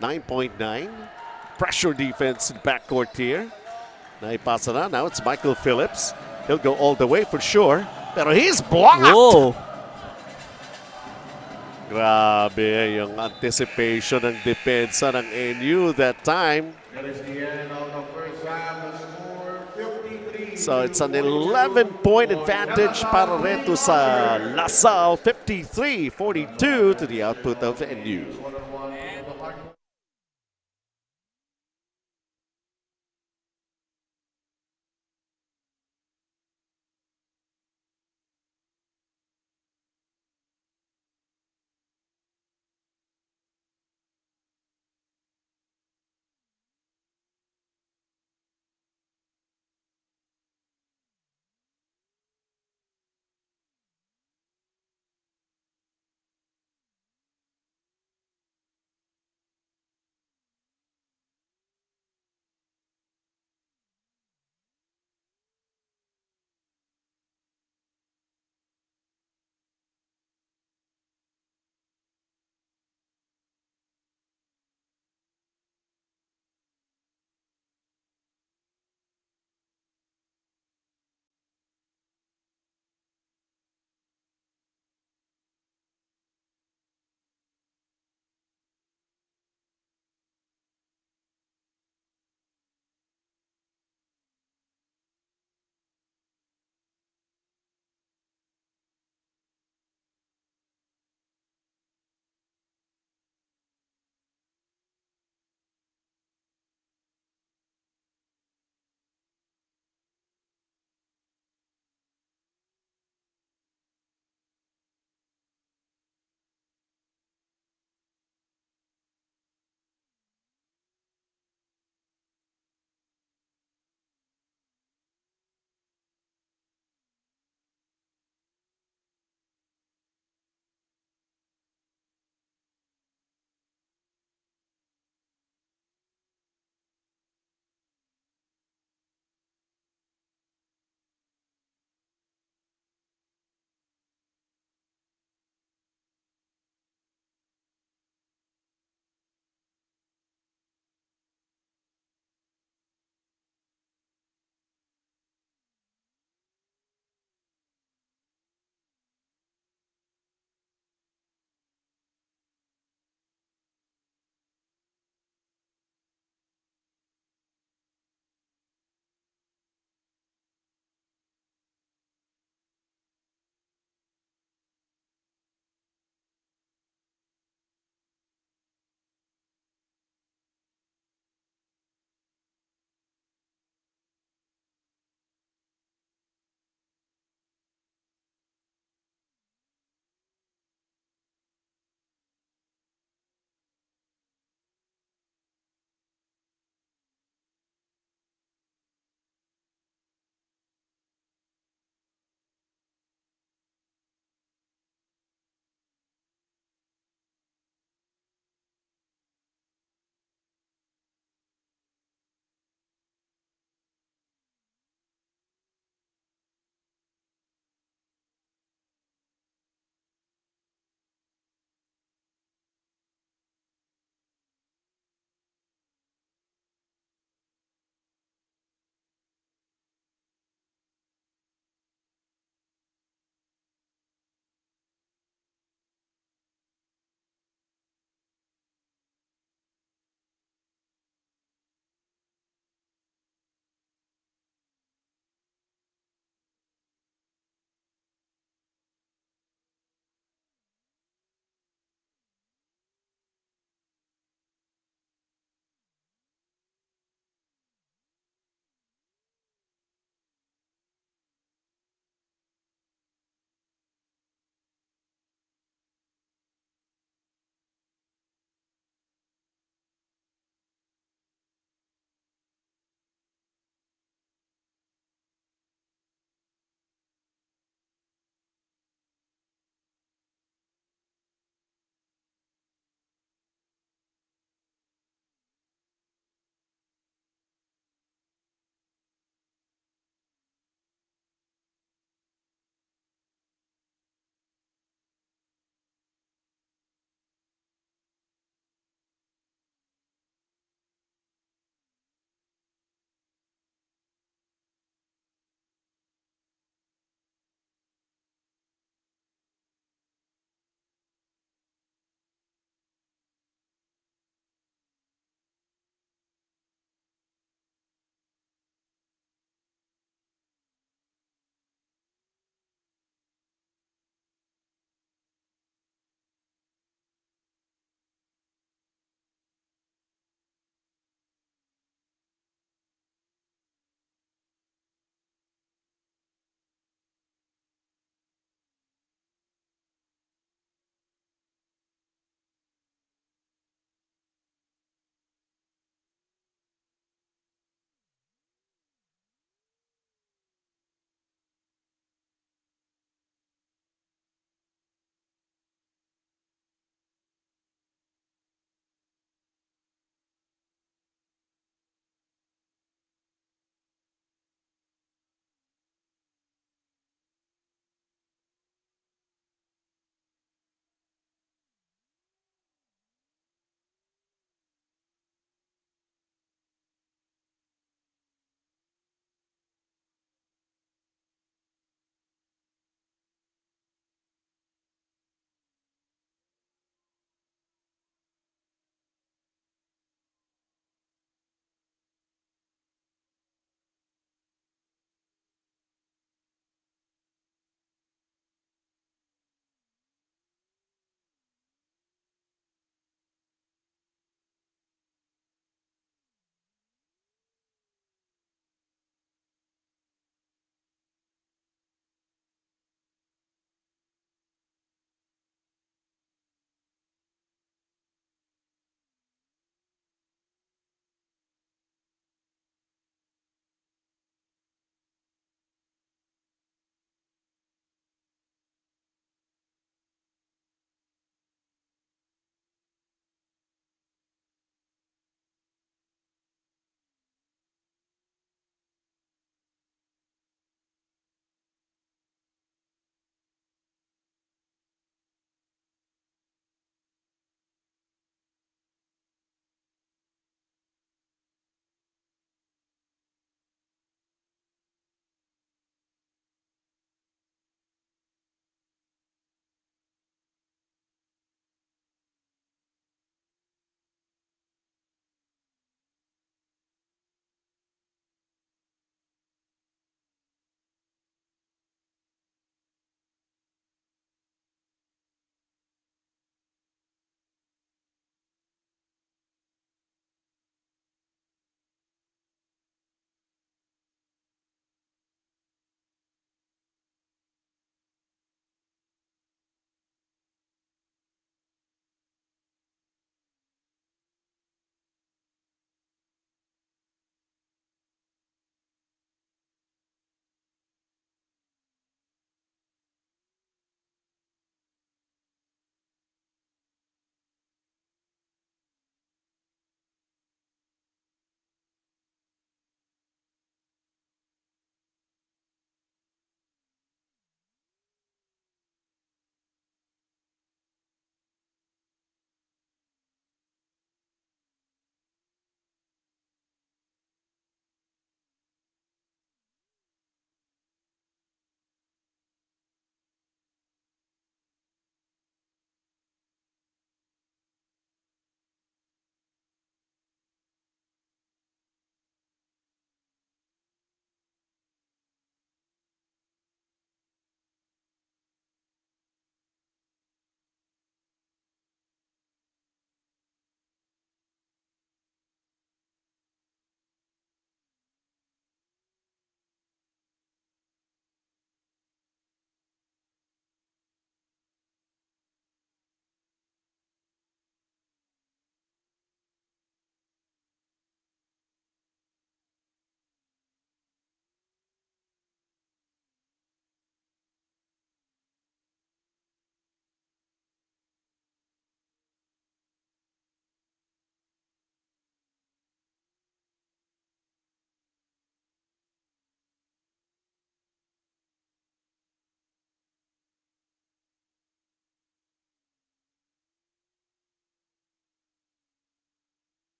A: 9.9. Pressure defense in backcourt here. Naipasa na. Now it's Michael Phillips. He'll go all the way for sure. Pero he's blocked!
B: Whoa!
A: Grabe yung anticipation ng depensa ng NU that time. So it's an 11-point advantage para reto sa Lasal, 53-42 to the output of NU.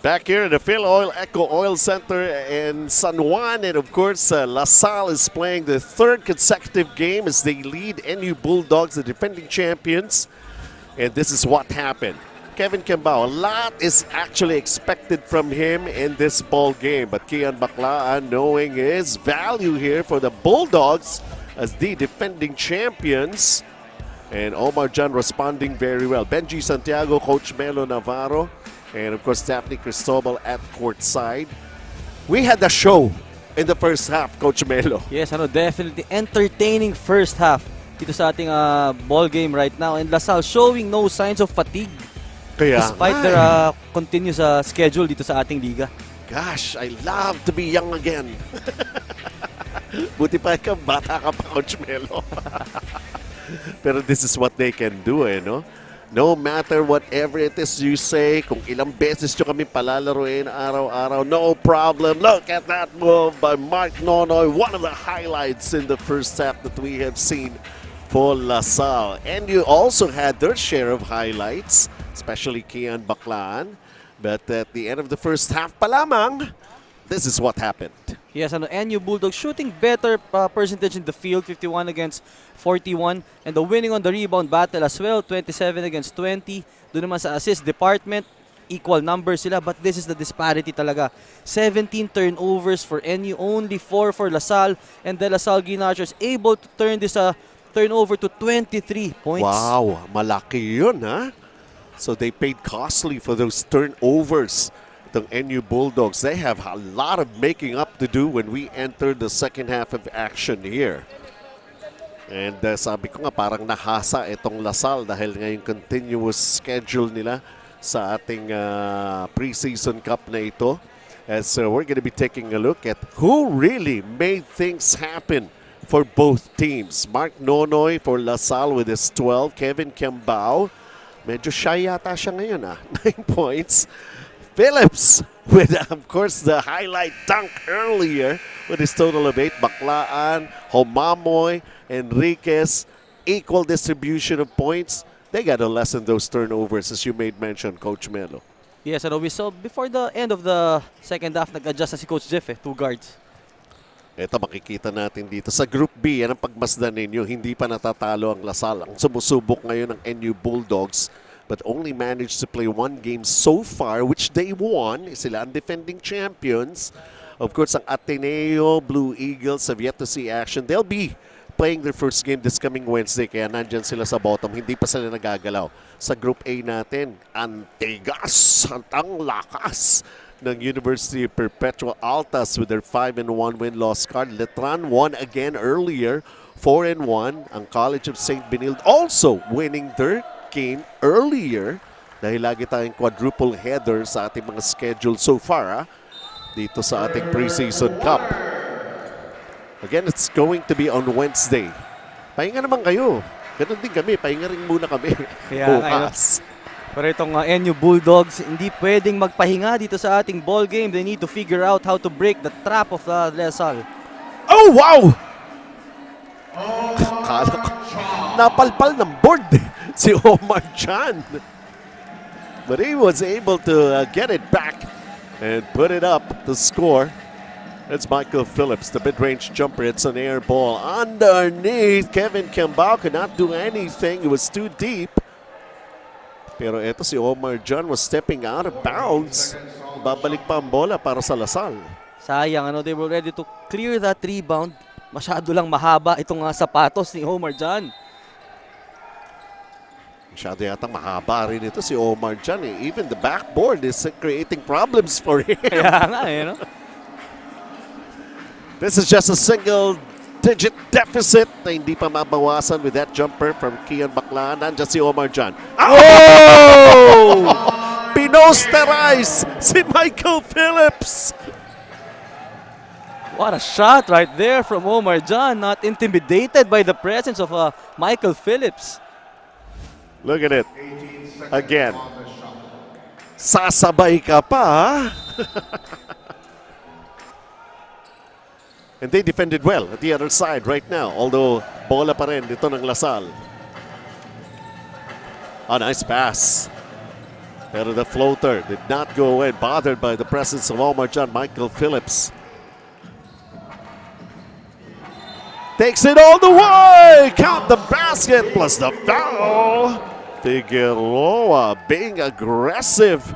A: Back here at the Filoil EcoOil Center in San Juan, and of course, LaSalle is playing the third consecutive game as they lead NU Bulldogs, the defending champions. And this is what happened. Kevin Kembao, a lot is actually expected from him in this ball game, but Kian Baclaan, knowing his value here for the Bulldogs as the defending champions, and Omar Jan responding very well. Benji Santiago, Coach Melo Navarro, and of course Daphne Cristobal at courtside. We had a show in the first half, Coach Melo.
B: Yes, definitely entertaining first half dito sa ating ball game right now, and LaSalle showing no signs of fatigue despite their continuous schedule dito sa ating liga.
A: Gosh, I love to be young again. Buti pa ka, bata ka pa, Coach Melo. Pero this is what they can do, no? No matter whatever it is you say, kung ilang beses nyo kami palalaruin araw-araw, no problem. Look at that move by Mark Nonoy. One of the highlights in the first half that we have seen for LaSalle. And you also had their share of highlights, especially Kian Baclaan. But at the end of the first half pa lamang, this is what happened.
B: Yes, NU Bulldogs shooting better percentage in the field, 51 against 41. And the winning on the rebound battle as well, 27 against 20. Doon naman sa assist department, equal numbers sila. But this is the disparity talaga. 17 turnovers for NU, only 4 for LaSalle. And the LaSalle Green Archers able to turn this turnover to 23 points.
A: Wow, malaki yun, ha? So they paid costly for those turnovers. The NU Bulldogs, they have a lot of making up to do when we enter the second half of action here. And sabi ko nga, parang nahasa itong LaSalle dahil ngayong continuous schedule nila sa ating preseason cup na ito. As we're going to be taking a look at who really made things happen for both teams. Mark Nonoy for LaSalle with his 12. Kevin Kembao, medyo shy yata siya ngayon, 9 points. Phillips with, of course, the highlight dunk earlier with his total of 8. Baclaan, Homamoy, Enriquez, equal distribution of points. They got to lessen those turnovers, as you made mention, Coach Melo.
B: Yes, we saw before the end of the second half, nag-adjust na si Coach Jeff, 2 guards.
A: Ito makikita natin dito. Sa Group B, yan ang pagmasdan ninyo. Hindi pa natatalo ang LaSalle. Ang sumusubok ngayon ng NU Bulldogs, but only managed to play 1 game so far, which they won. Sila ang defending champions. Of course, ang Ateneo Blue Eagles have yet to see action. They'll be playing their first game this coming Wednesday, kaya nandyan sila sa bottom. Hindi pa sila nagagalaw. Sa Group A natin, Antigas, ang lakas ng University of Perpetua Altas with their 5-1 win-loss card. Letran won again earlier, 4-1. Ang College of St. Benilde also winning their game earlier dahil lagi tayong quadruple header sa ating mga schedule so far dito sa ating preseason cup. Again, it's going to be on Wednesday. Pahinga naman kayo. Ganun din kami. Pahinga rin muna kami. Bukas.
B: Pero itong NU Bulldogs, hindi pwedeng magpahinga dito sa ating ball game. They need to figure out how to break the trap of LaSalle.
A: Oh, wow! Kala ko, napalpal ng board si Omar Jan. But he was able to get it back and put it up to score. It's Michael Phillips, the mid-range jumper. It's an air ball underneath. Kevin Kembao could not do anything. It was too deep. Pero ito si Omar Jan was stepping out of bounds. Babalik pa ang bola para sa LaSalle.
B: Sayang, they were ready to clear that rebound. Masyado lang mahaba itong sapatos ni Omar Jan.
A: Masyado yatang mahaba rin ito si Omar Jan. Even the backboard is creating problems for him.
B: Kaya nga,
A: This is just a single-digit deficit na hindi pa mabawasan with that jumper from Kian Baclaan. Nandiyan si Omar Jan. Oh! Pinosterize si Michael Phillips.
B: What a shot right there from Omar Jan. Not intimidated by the presence of Michael Phillips.
A: Look at it. Again. Sasabay ka pa, ha? And they defended well at the other side right now. Although, bola pa rin dito ng LaSalle. A nice pass. Pero the floater did not go in, bothered by the presence of Omar John. Michael Phillips takes it all the way. Count the basket plus the foul. Figueroa being aggressive.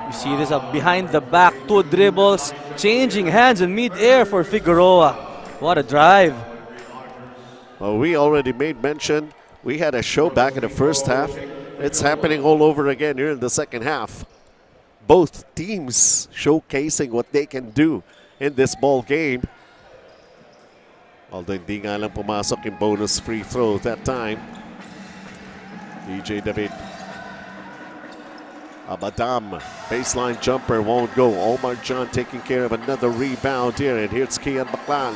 B: You see this behind the back, 2 dribbles, changing hands in mid-air for Figueroa. What a drive.
A: Well, we already made mention. We had a show back in the first half. It's happening all over again here in the second half. Both teams showcasing what they can do in this ball game. Although hindi nga lang pumasok yung bonus free throw that time. DJ David. Abadam, baseline jumper won't go. Omar John taking care of another rebound here. And here's Kian Baclan.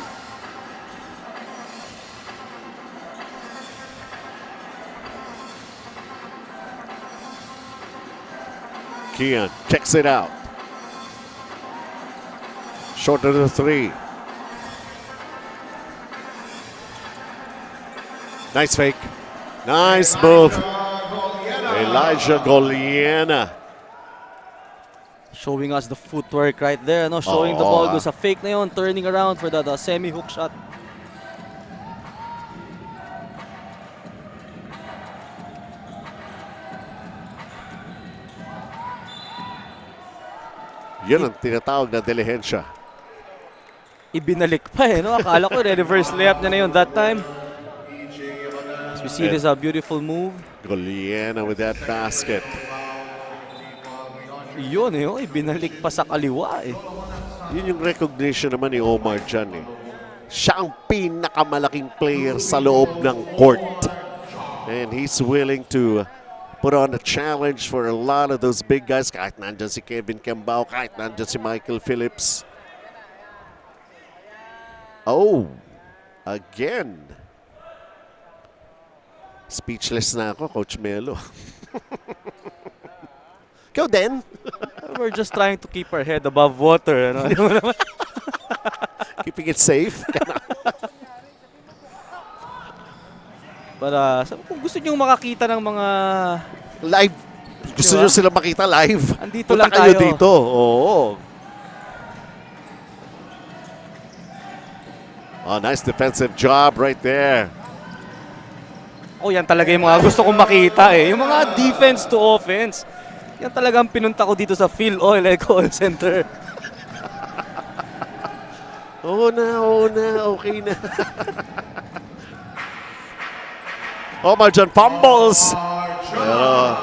A: Kian checks it out. Short of the 3. Nice fake. Nice move. Elijah Goliana.
B: Showing us the footwork right there, no? Showing the ball goes a fake na yun, turning around for the semi-hook shot.
A: Yun ang tinatawag na dilihensya.
B: Ibinalik pa eh, no? Akala ko reverse layup niya na yun that time. As we see this beautiful move.
A: Goliana with that basket.
B: Yun eh, oh, ibinalik pa sa kaliwa eh.
A: Yun yung recognition naman ni Omar John eh. Siya ang pinakamalaking player sa loob ng court. And he's willing to put on a challenge for a lot of those big guys. Kahit nandyan si Kevin Kembao, kahit nandyan si Michael Phillips. Oh, again. Speechless na ako, Coach Melo. Ikaw din.
B: We're just trying to keep our head above water. Ano?
A: Keeping it safe.
B: Para kung gusto nyo makakita ng mga
A: Live. Gusto nyo sila makita live?
B: Andito
A: Punta
B: lang
A: kayo
B: tayo.
A: dito. Oo. Oh, nice defensive job right there.
B: oh, yan talaga yung mga gusto kong makita eh. Yung mga defense to offense. Yan talagang pinunta ko dito sa Filoil EcoOil Center.
A: Oo na, okay na. Omar John fumbles. Pero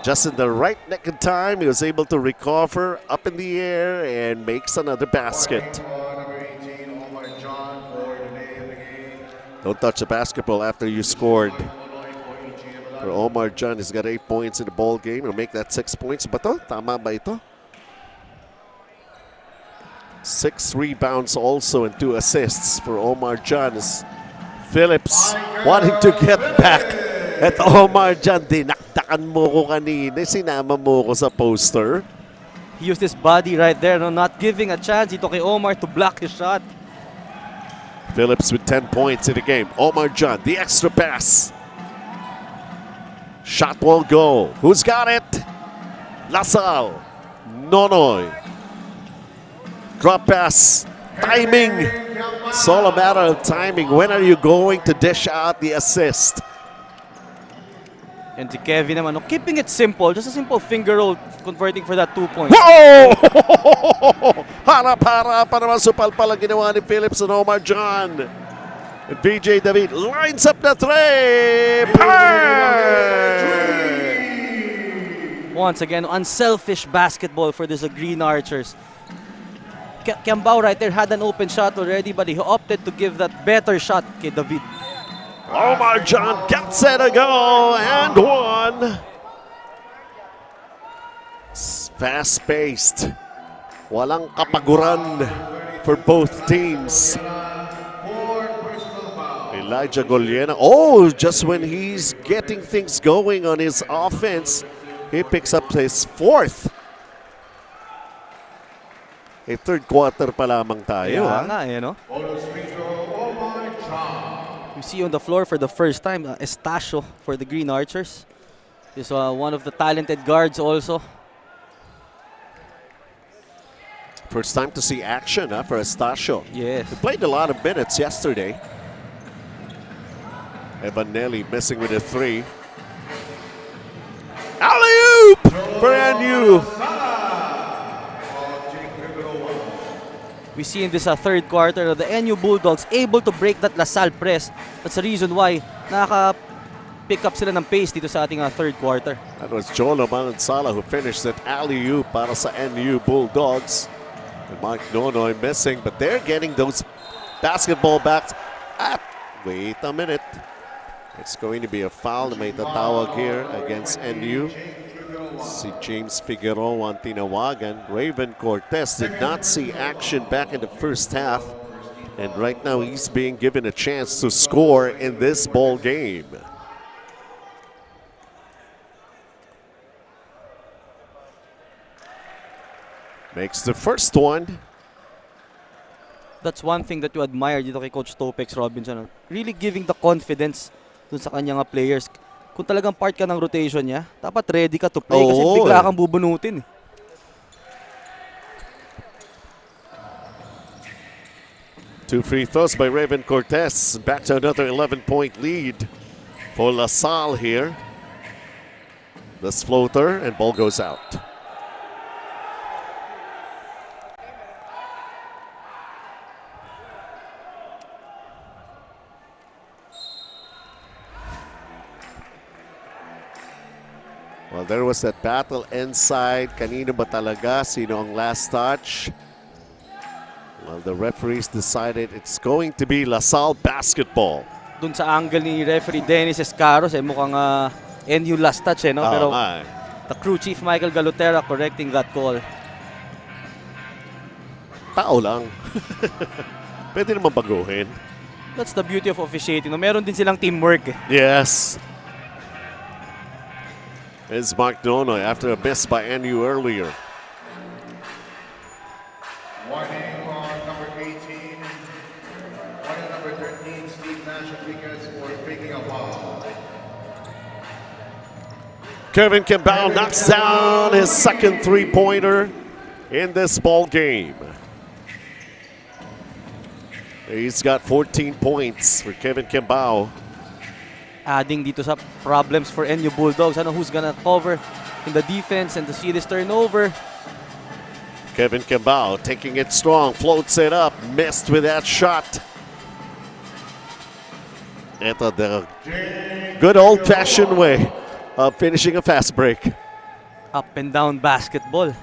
A: just in the right neck of time, he was able to recover up in the air and makes another basket. Don't touch the basketball after you scored. For Omar John, he's got 8 points in the ball game. He'll make that 6 points. Ba to? Tama ba ito? 6 rebounds also and 2 assists for Omar John. Phillips wanting to get back at Omar John. Dinakdakan mo ko kanina. Sinama mo ko sa poster.
B: He used his body right there, no? Not giving a chance dito kay Omar to block his shot.
A: Phillips with 10 points in the game. Omar John, the extra pass. Shot won't go. Who's got it? Lasal. Nonoy. Drop pass. Timing. It's all a matter of timing. When are you going to dish out the assist?
B: And si Kevin naman, no? Keeping it simple. Just a simple finger roll converting for that 2 points.
A: Whoa! Harap-harap pa naman supalpal ang ginawa ni Phillips and Omar John. And PJ David lines up the three.
B: Once again, unselfish basketball for this Green Archers. Kembao right there had an open shot already, but he opted to give that better shot kay David.
A: Omar John gets it a go and one. Fast-paced. Walang kapaguran for both teams. Elijah Goliana. Oh, just when he's getting things going on his offense, he picks up his 4th. Third quarter pa lamang tayo.
B: Kaya nga eh, no? You see on the floor for the first time, Estacio for the Green Archers. He's one of the talented guards also.
A: First time to see action for Estacio.
B: Yes.
A: He played a lot of minutes yesterday. Evanelli missing with a 3. Alley-oop for NU.
B: We see in this third quarter the NU Bulldogs able to break that LaSalle press. That's the reason why nakaka-pick up sila ng pace dito sa ating third quarter.
A: That was Jolo Manansala who finished that alley-oop para sa NU Bulldogs. And Mark Nonoy missing, but they're getting those basketball backs. Wait a minute. It's going to be a foul na may tatawag here against NU. Si James Figueroa ang tinawagan. Raven Cortez did not see action back in the first half. And right now he's being given a chance to score in this ball game. Makes the first one.
B: That's one thing that you admire dito kay Coach Topex Robinson. Really giving the confidence dun sa kanyang players. Kung talagang part ka ng rotation niya, dapat ready ka to play kasi bigla kang bubunutin.
A: 2 free throws by Raven Cortez. Back to another 11-point lead for LaSalle here. This floater and ball goes out. Well, there was that battle inside. Kanino ba talaga? Sino ang last touch? Well, the referees decided it's going to be LaSalle basketball.
B: Dun sa angle ni referee Dennis Escaros, mukhang NU last touch no? Pero the crew chief Michael Galutera correcting that call.
A: Tao lang. Pwede naman baguhin.
B: That's the beauty of officiating. No? Meron din silang teamwork.
A: Yes. Is Mark Nonoy after a miss by NU earlier.
C: Warning on number 18. Warning number 13, Steve Nash because for picking a foul.
A: Kevin Kimball knocks down his second three-pointer in this ball game. He's got 14 points for Kevin Kimball.
B: Adding dito sa problems for NU Bulldogs. Who's gonna cover in the defense and to see this turnover.
A: Kevin Kimball taking it strong, floats it up, missed with that shot. Ito the good old-fashioned way of finishing a fast break.
B: Up and down basketball.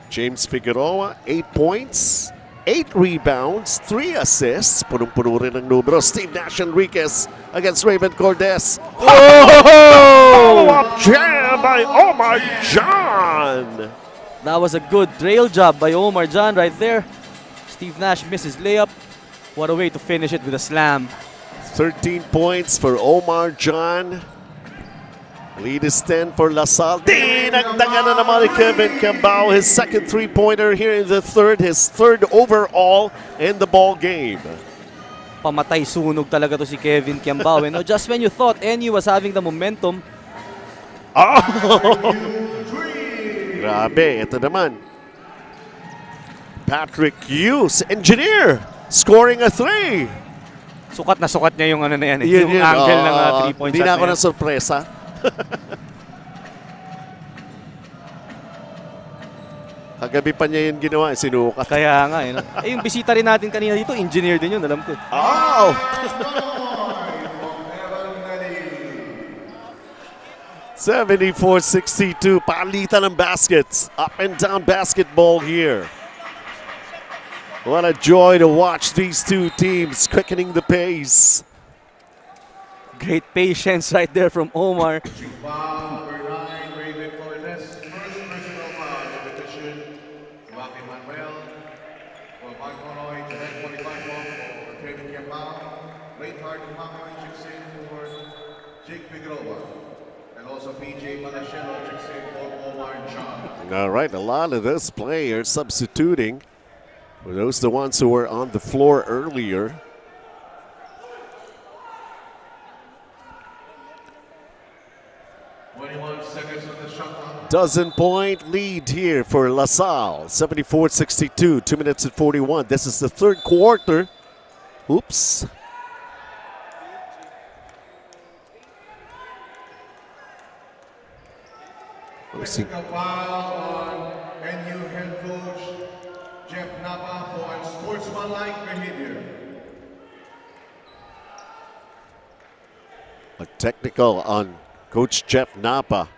A: James Figueroa, 8 points. 8 rebounds, 3 assists. Punong-puno rin ang numero. Steve Nash Enriquez against Raven Cortez. Follow-up jam by Omar John.
B: That was a good trail job by Omar John right there. Steve Nash misses layup. What a way to finish it with a slam.
A: 13 points for Omar John. Lead is 10 for LaSalle. Dinagdagan na naman ni Kevin Kimball. His second three-pointer here in the third. His third overall in the ball game.
B: Pamatay sunog talaga to si Kevin Kimball. Just when you thought NU was having the momentum.
A: Oh! Grabe, ito naman. Patrick Hughes, engineer, scoring a 3.
B: Sukat na sukat niya yung na yan. Yung angle ng 3-point shot.
A: Hindi na ako ng sorpresa. Kagabi pa niya yun ginawa, sinukat.
B: Kaya nga, yung bisita rin natin kanina dito, engineer din yun, alam ko.
A: Oh! 74-62, palitan ng baskets. Up and down basketball here. What a joy to watch these two teams quickening the pace.
B: Great patience right there from Omar.
C: Foul number 9, Raven Cortez. First personal foul in the petition. Rocky Manuel. For Mark Nonoy, the next 45 for Kevin Kimball. Late hard to Makoy, Chiksin for Jake Figueroa. And also PJ Manachelo, Chiksin for Omar John.
A: All right, a lot of those players substituting. For those the ones who were on the floor earlier. Dozen-point lead here for LaSalle. 74-62, 2 minutes and 41. This is the third quarter. Oops.
C: Technical foul on NU head coach Jeff Napa for unsportsmanlike behavior.
A: A technical on Coach Jeff Napa.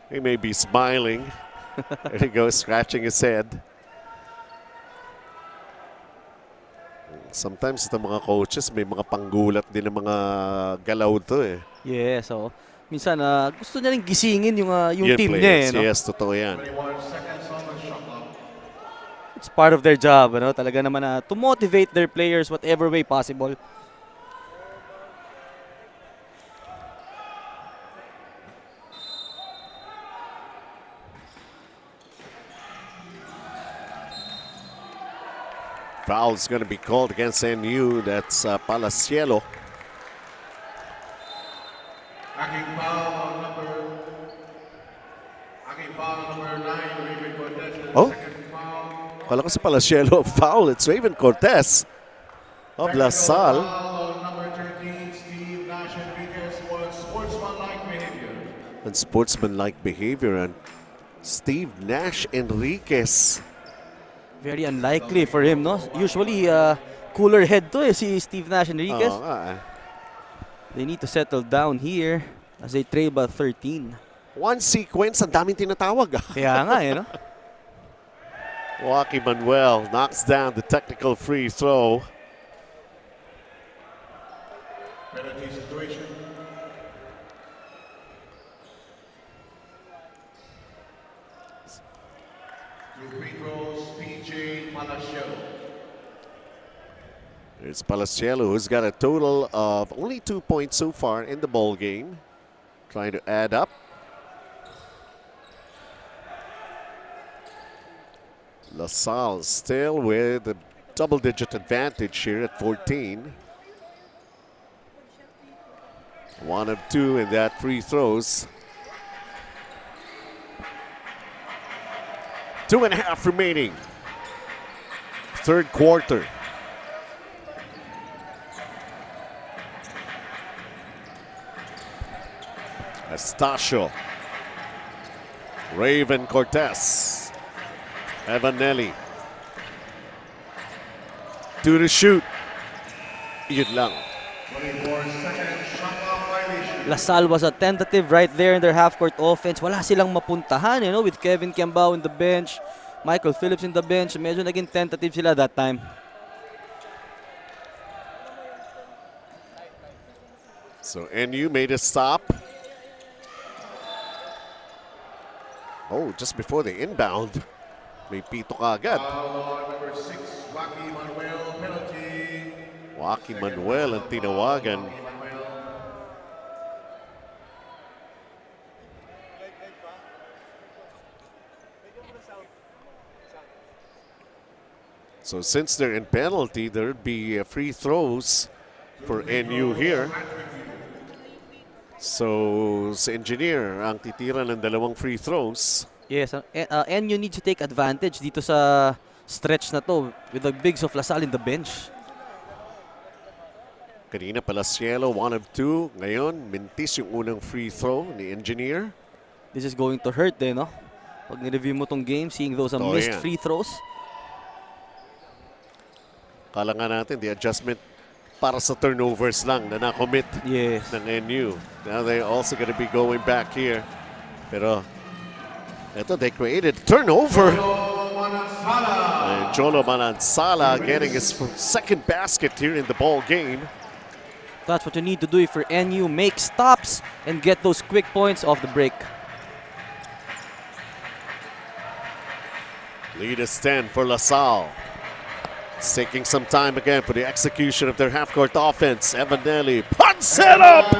A: He may be smiling. There he goes, scratching his head. Sometimes the mga coaches may mga panggulat din ng mga galaw to eh.
B: Yeah, so minsan gusto niya rin gisingin yung
A: Yun
B: team
A: players,
B: niya, no?
A: yes, totoo yan.
C: 21 seconds on the shot clock.
B: It's part of their job, ano? Talaga naman to motivate their players whatever way possible.
A: Foul's going to be called against NU. That's Palacielo.
C: Hacking foul on number 9, Raven Cortez.
A: Oh.
C: Second foul.
A: Kala ko si Palacielo foul. It's Raven Cortez of LaSalle.
C: Foul on number 13, Steve Nash Enriquez for sportsmanlike behavior.
A: And sportsmanlike behavior. And Steve Nash Enriquez.
B: Very unlikely for him, no? Usually, cooler head to si Steve Nash Enriquez.
A: Oo nga eh.
B: They need to settle down here as they trail by 13.
A: One sequence, ang daming tinatawag.
B: Kaya nga, no?
A: Joaquin Manuel knocks down the technical free throw.
C: Penalty situation. Two free throws, PJ Palacielo.
A: There's Palacielo, who's got a total of only 2 points so far in the ball game. Trying to add up. LaSalle still with a double-digit advantage here at 14. 1 of 2 in that free throws. 2.5 remaining. Third quarter. Estacio. Raven Cortez. Evanelli. 2 to shoot. Yun lang.
C: 24 seconds, shot clock violation.
B: LaSalle was a tentative right there in their half-court offense. Wala silang mapuntahan, with Kevin Kiambao in the bench, Michael Phillips in the bench. Medyo naging tentative sila that time.
A: So NU made a stop. Oh, just before the inbound, may pito kaagad.
C: Foul on number 6, Joaquin Manuel, penalty.
A: Joaquin Manuel ang tinawagan.
C: Joaquin Manuel.
A: So since they're in penalty, there'd be free throws for NU here. So sa engineer ang titira ng dalawang free throws.
B: Yes, NU needs to take advantage dito sa stretch na to with the bigs of LaSalle in the bench.
A: Kanina Palacielo, 1 of 2. Ngayon, mintis yung unang free throw ni engineer.
B: This is going to hurt no? Pag nireview mo tong game, seeing those missed
A: yan.
B: free throws.
A: Kala nga natin, the adjustment para sa turnovers lang na na-commit
B: Yes.
A: ng NU. Now they're also going to be going back here. Pero ito, they created turnover. And Jolo Manansala getting his second basket here in the ball game.
B: That's what you need to do if you're NU. Make stops and get those quick points off the break.
A: Lead is 10 for LaSalle. It's taking some time again for the execution of their half-court offense. Evanelli, punt set up!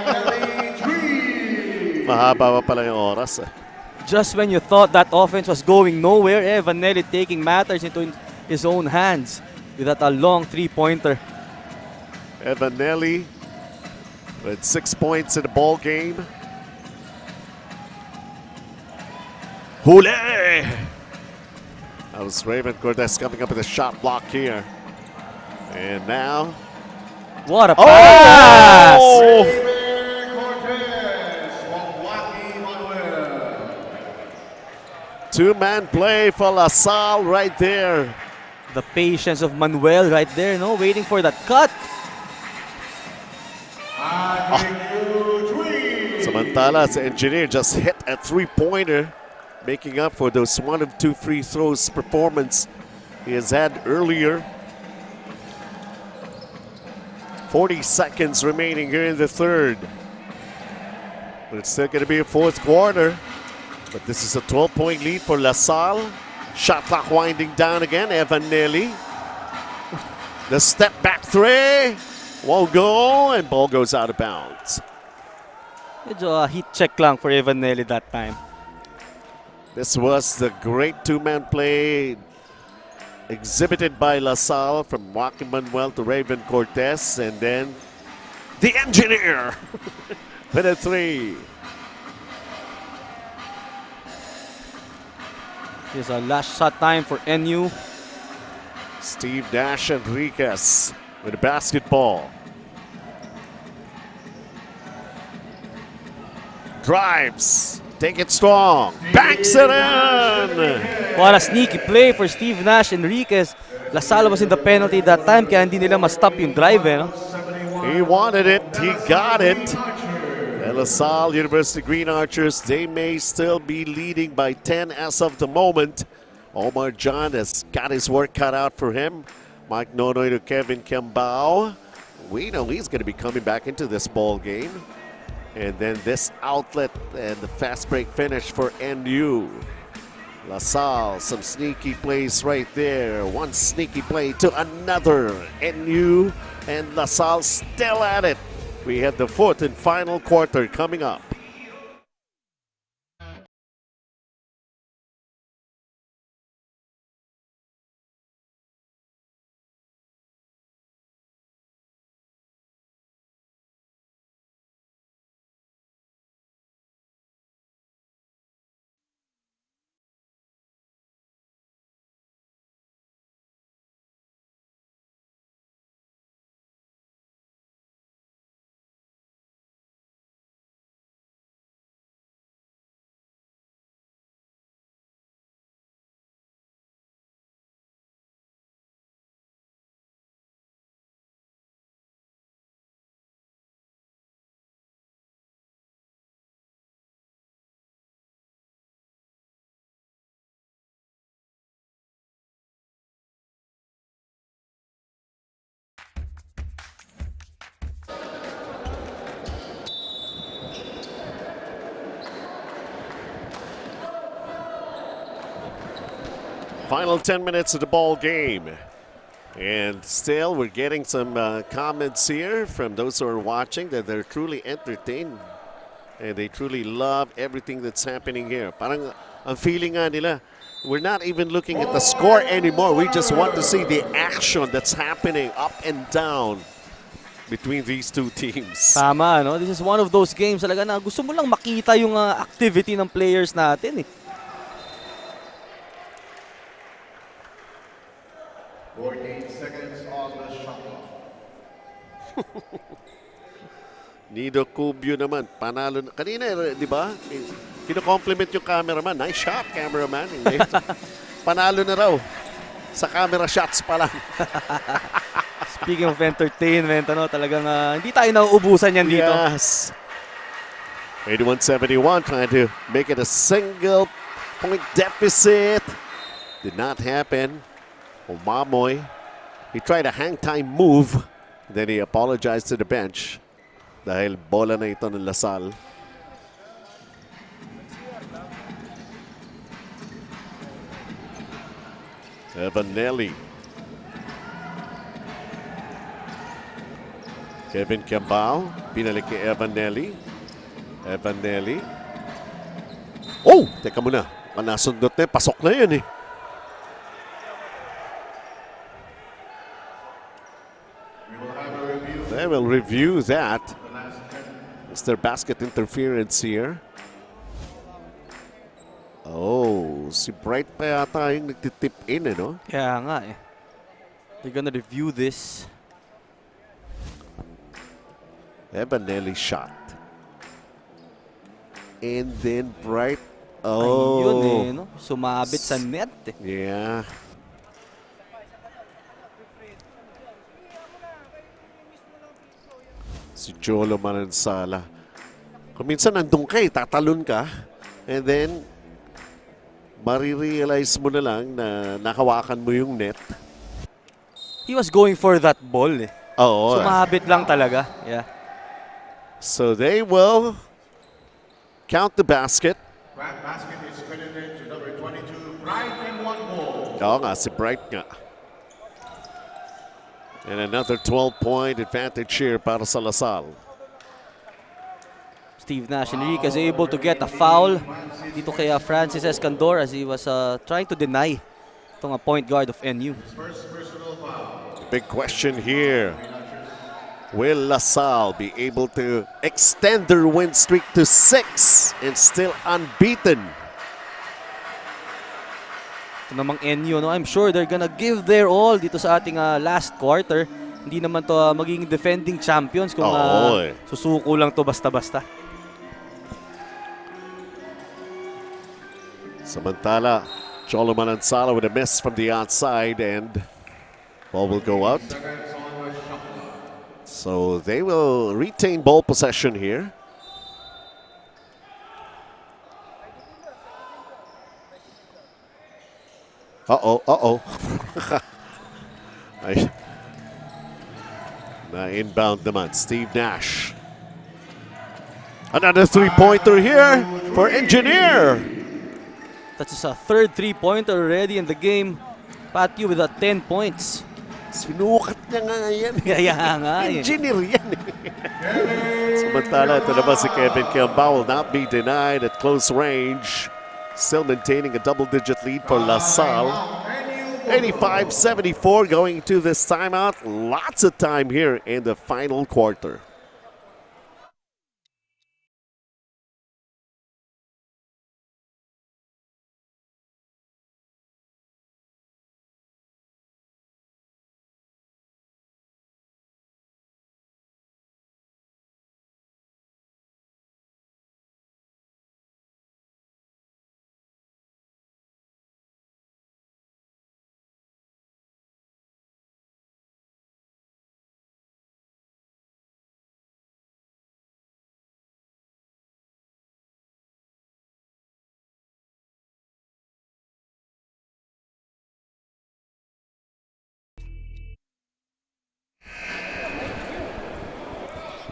A: Mahaba pa pala yung oras.
B: Just when you thought that offense was going nowhere, Evanelli taking matters into his own hands with that long three-pointer.
A: Evanelli with 6 points in the ball game. Hule! That was Raven Cortez coming up with a shot block here. And now...
B: What a pass!
A: Oh!
C: Raven Cortez from Wacky Manuel.
A: Two-man play for LaSalle right there.
B: The patience of Manuel right there, no? Waiting for that cut.
A: Samantala, the engineer, just hit a three-pointer, making up for those 1 of 2 free throws performance he has had earlier. 40 seconds remaining here in the third. But it's still going to be a fourth quarter. But this is a 12-point lead for LaSalle. Shot clock winding down again. Evan Nelly. The step back three. Won't go, and ball goes out of bounds.
B: Medyo heat check lang for Evan Nelly that time.
A: This was the great two-man play exhibited by LaSalle from Joaquin Manuel to Raven Cortez, and then the engineer with a three.
B: Here's a last shot time for NU.
A: Steve Dash Enriquez with the basketball. Drives. Take it strong. Banks it in.
B: What a sneaky play for Steve Nash Enriquez. LaSalle was in the penalty that time kaya hindi nila ma-stop yung drive. No?
A: He wanted it. He got it. And LaSalle University Green Archers, they may still be leading by 10 as of the moment. Omar John has got his work cut out for him. Mike Nonoy to Kevin Kembao. We know he's going to be coming back into this ball game. And then this outlet and the fast break finish for NU. LaSalle, some sneaky plays right there. One sneaky play to another. NU and LaSalle still at it. We have the fourth and final quarter coming up. Final 10 minutes of the ball game. And still, we're getting some comments here from those who are watching that they're truly entertained and they truly love everything that's happening here. Parang ang feeling nga nila, we're not even looking at the score anymore. We just want to see the action that's happening up and down between these two teams.
B: Tama, no? This is one of those games talaga na gusto mo lang makita yung activity ng players natin eh.
C: 48 seconds on the shot clock.
A: Nido Cubio naman, panalo na. Kanina, di ba? Kino-compliment yung cameraman. Nice shot, cameraman. Panalo na raw. Sa camera shots pa lang.
B: Speaking of entertainment, ano, talagang hindi tayo nauubusan yan dito.
A: Yes. 81-71, trying to make it a single point deficit. Did not happen. Omamoy, he tried a hang time move. Then he apologized to the bench. Dahil bola na ito ng LaSalle. Evan Nelly. Kevin Kembao. Pinalik kay Evan Nelly. Evan Nelly. Oh! Teka muna. Nasundot na. Pasok na yan eh. They will review that. Is there basket interference here? Oh, si Bright pa yata yung nagtitip in, no?
B: Kaya nga eh. They're gonna review this.
A: Ebanelli shot. And then Bright. Oh.
B: Ayun eh, no? Sumabit sa net eh.
A: Yeah. Si Jolo Manansala. Kung minsan nandun ka eh, tatalon ka. And then, marirealize mo na lang na nakawakan mo yung net.
B: He was going for that ball eh.
A: Oo.
B: Sumabit lang talaga. Yeah.
A: So they will count the basket.
C: That basket is credited to number 22, Bright, and 1 goal.
A: Oo nga, si Bright nga. And another 12-point advantage here para sa Lasal.
B: Steve Nash Enriquez able to get a foul dito kay Francis Escandor as he was trying to deny itong point guard of NU.
C: First personal foul.
A: Big question here. Will LaSalle be able to extend their win streak to 6 and still unbeaten?
B: Ito namang NU, no? I'm sure they're gonna give their all dito sa ating last quarter. Hindi naman to magiging defending champions kung susuko lang to basta-basta.
A: Samantala, Cholo Manansala with a miss from the outside and ball will go out. So they will retain ball possession here. Uh-oh. Na-inbound naman, Steve Nash. Another three-pointer here for Engineer.
B: That's his third three-pointer already in the game. Patio with 10 points.
A: Sinukat niya nga yan.
B: Kaya nga eh.
A: Engineer yan. Samantala, ito naman si Kevin Kiamba will not be denied at close range. Still maintaining a double-digit lead for LaSalle. 85-74 going to this timeout. Lots of time here in the final quarter.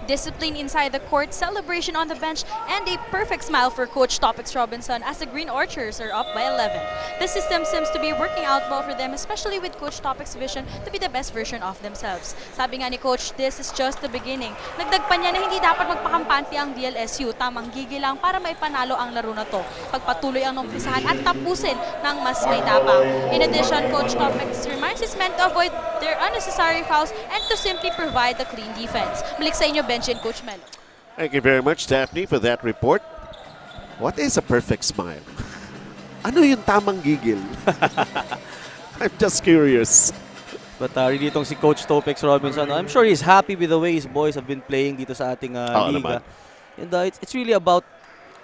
D: Discipline inside the court, celebration on the bench, and a perfect smile for Coach Topics Robinson as the Green Archers are up by 11. The system seems to be working out well for them, especially with Coach Topics' vision to be the best version of themselves. Sabi nga ni Coach, this is just the beginning. Nagdag pa niya na hindi dapat magpakampante ang DLSU, tamang gigi lang para maipanalo ang laro na to. Pagpatuloy ang numpisahan at tapusin ng mas may tapang. In addition, Coach Topics reminds his men to avoid their unnecessary fouls and to simply provide the clean defense. Balik sa inyo, bench and Coach Melo.
A: Thank you very much, Daphne, for that report. What is a perfect smile? Ano yung tamang gigil? I'm just curious.
B: But really itong si Coach Topex Robinson, I'm sure he's happy with the way his boys have been playing dito sa ating liga. And it's really about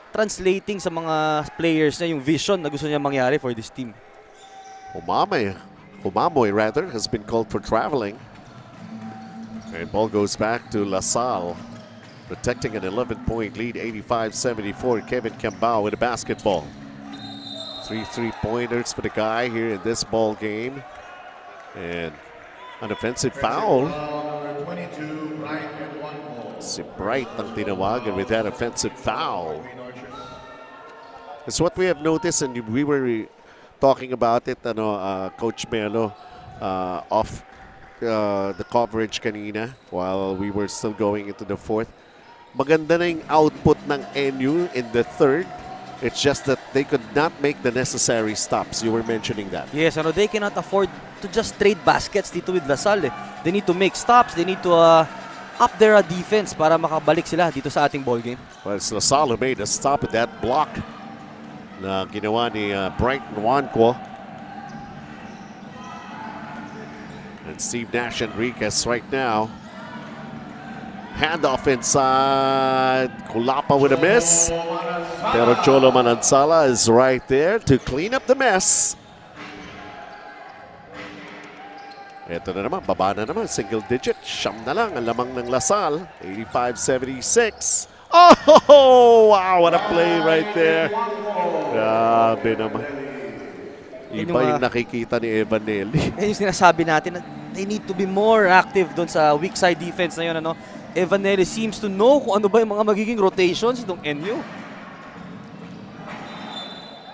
B: translating sa mga players niya yung vision na gusto niya mangyari for this team.
A: Humamoy rather, has been called for traveling. And ball goes back to LaSalle, protecting an 11-point lead, 85-74. Kevin Cambao with a basketball. 3 3-pointers for the guy here in this ball game. And an offensive foul. Si Bright ang tinawagan with that offensive foul. It's what we have noticed, and we were talking about it, Coach Melo, off the coverage kanina while we were still going into the fourth. Maganda na yung output ng NU in the third. It's just that they could not make the necessary stops. You were mentioning that.
B: Yes, they cannot afford to just trade baskets dito with LaSalle. They need to make stops. They need to up their defense para makabalik sila dito sa ating ball game.
A: Well, it's LaSalle who made a stop at that block na ginawa ni Brighton Wanquo. And Steve Nash Enriquez right now. Handoff inside. Kulapa with a miss. Pero Cholo Manansala is right there to clean up the mess. Ito na naman, baba na naman, single digit. Siyam na lang ang lamang ng LaSalle. 85-76. Oh, wow, what a play right there. Grabe naman. Iba yung nakikita ni Evan Nelly.
B: Yan yung sinasabi natin na they need to be more active doon sa weak side defense na yun. Ano? Evan Nelly seems to know kung ano ba yung mga magiging rotations itong NU.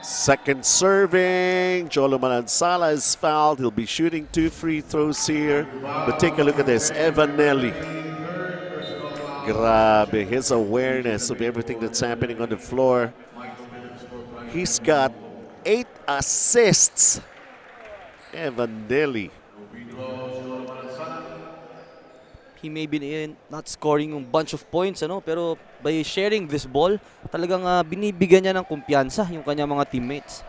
A: Second serving. Cholo Manansala is fouled. He'll be shooting 2 free throws here. But take a look at this. Evan Nelly. Grabe. His awareness of everything that's happening on the floor. He's got 8 assists. Evan Nelly.
B: He may be not scoring yung bunch of points, ano, pero by sharing this ball, talagang binibigyan niya ng kumpiyansa yung kanyang mga teammates.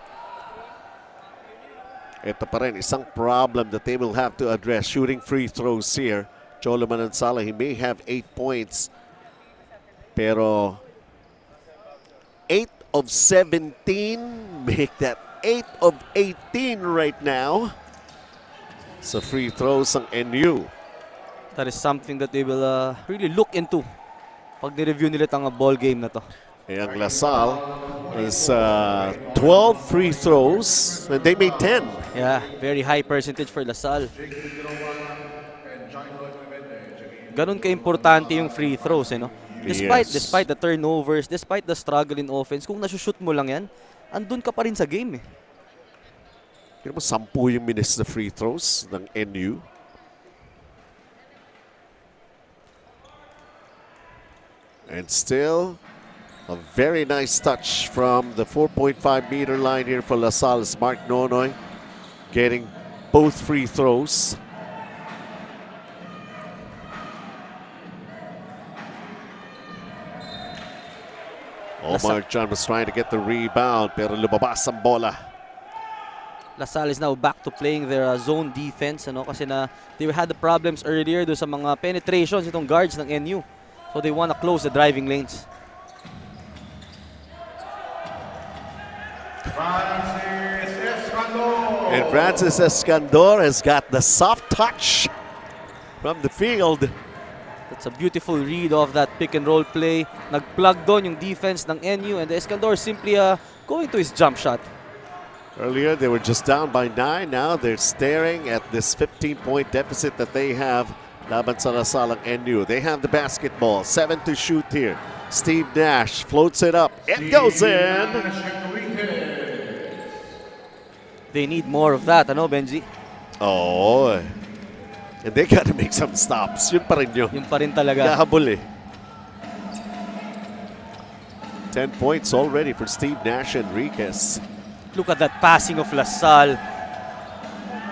A: Ito pa rin, isang problem that they will have to address. Shooting free throws here. Cholo Manansala, he may have 8 points. Pero 8 of 17, make that 8 of 18 right now. So free throws ang NU.
B: That is something that they will really look into pag ni-review nila ang ball game na to.
A: Ang LaSalle is 12 free throws and they made 10.
B: Yeah, very high percentage for LaSalle. Ganun ka-importante yung free throws, no? Despite the turnovers, despite the struggle in offense, kung nasushoot mo lang yan, andun ka pa rin sa game.
A: Kaya mo 10 yung minis na free throws ng NU. And still, a very nice touch from the 4.5-meter line here for LaSalle. Mark Nonoy getting both free throws. Omar John was trying to get the rebound, pero lumabas ang bola.
B: LaSalle is now back to playing their zone defense, ano, kasi they had the problems earlier do sa mga penetrations itong guards ng NU. So they want to close the driving lanes.
A: And Francis Escandor has got the soft touch from the field.
B: That's a beautiful read of that pick and roll play. Nag-plug doon yung defense ng NU and Escandor simply going to his jump shot.
A: Earlier they were just down by 9. Now they're staring at this 15-point deficit that they have. Laban sa LaSalle ang NU. They have the basketball. 7 to shoot here. Steve Nash floats it up. It goes in.
B: They need more of that, ano, Benji?
A: Oh. And they gotta make some stops. Yun pa rin yun.
B: Yun pa rin talaga.
A: Kahabol eh. 10 points already for Steve Nash Enriquez.
B: Look at that passing of LaSalle.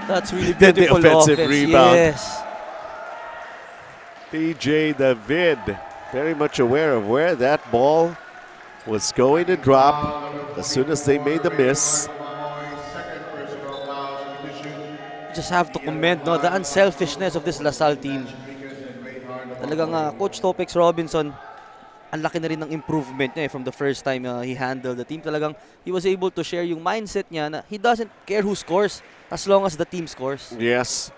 B: That's really
A: Then the
B: beautiful
A: offensive
B: offense.
A: rebound.
B: Yes.
A: PJ David, very much aware of where that ball was going to drop as soon as they made the miss.
B: Just have to commend, no, the unselfishness of this LaSalle team. Talagang Coach Topex Robinson, ang laki na rin ng improvement niya from the first time he handled the team. Talagang he was able to share yung mindset niya na he doesn't care who scores as long as the team scores.
A: Yes.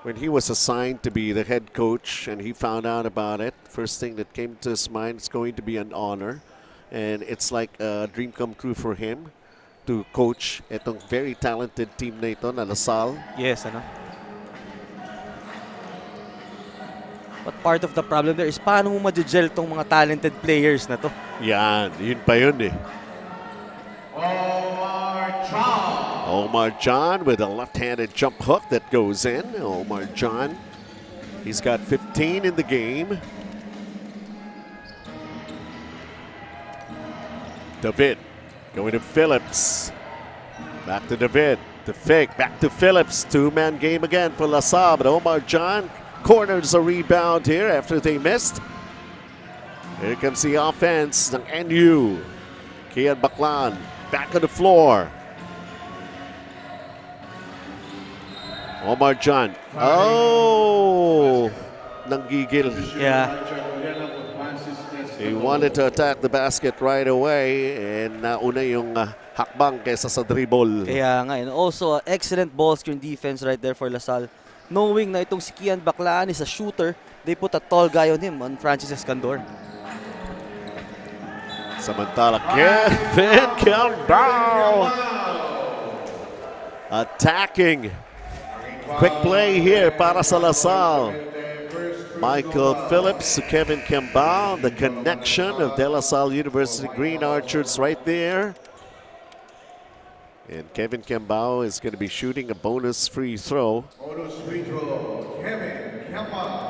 A: When he was assigned to be the head coach and he found out about it, first thing that came to his mind is going to be an honor. And it's like a dream come true for him to coach itong very talented team na ito na LaSalle.
B: Yes, ano? But part of the problem there is paano mo ma-gel tong mga talented players na to?
A: Yan, yun pa yun eh. Omar John with a left-handed jump hook that goes in. Omar John, he's got 15 in the game. David going to Phillips. Back to David. The fake. Back to Phillips. Two-man game again for LaSalle. But Omar John corners a rebound here after they missed. Here comes the offense ng NU. Kian Baclan back on the floor. Omar John. Oh! Nanggigil.
B: Yeah.
A: He wanted to attack the basket right away and nauna yung hakbang kaysa sa dribble.
B: Kaya nga, and also excellent ball screen defense right there for LaSalle. Knowing na itong si Kian Baclaan is a shooter, they put a tall guy on him, on Francis Escandor.
A: Samantala, Kevin Campbell attacking. Quick play here para sa LaSalle. Michael Phillips to Kevin Campbell. The connection of De La Salle University Green Archers right there. And Kevin Campbell is going to be shooting a bonus free throw.
C: Bonus free throw, Kevin Campbell.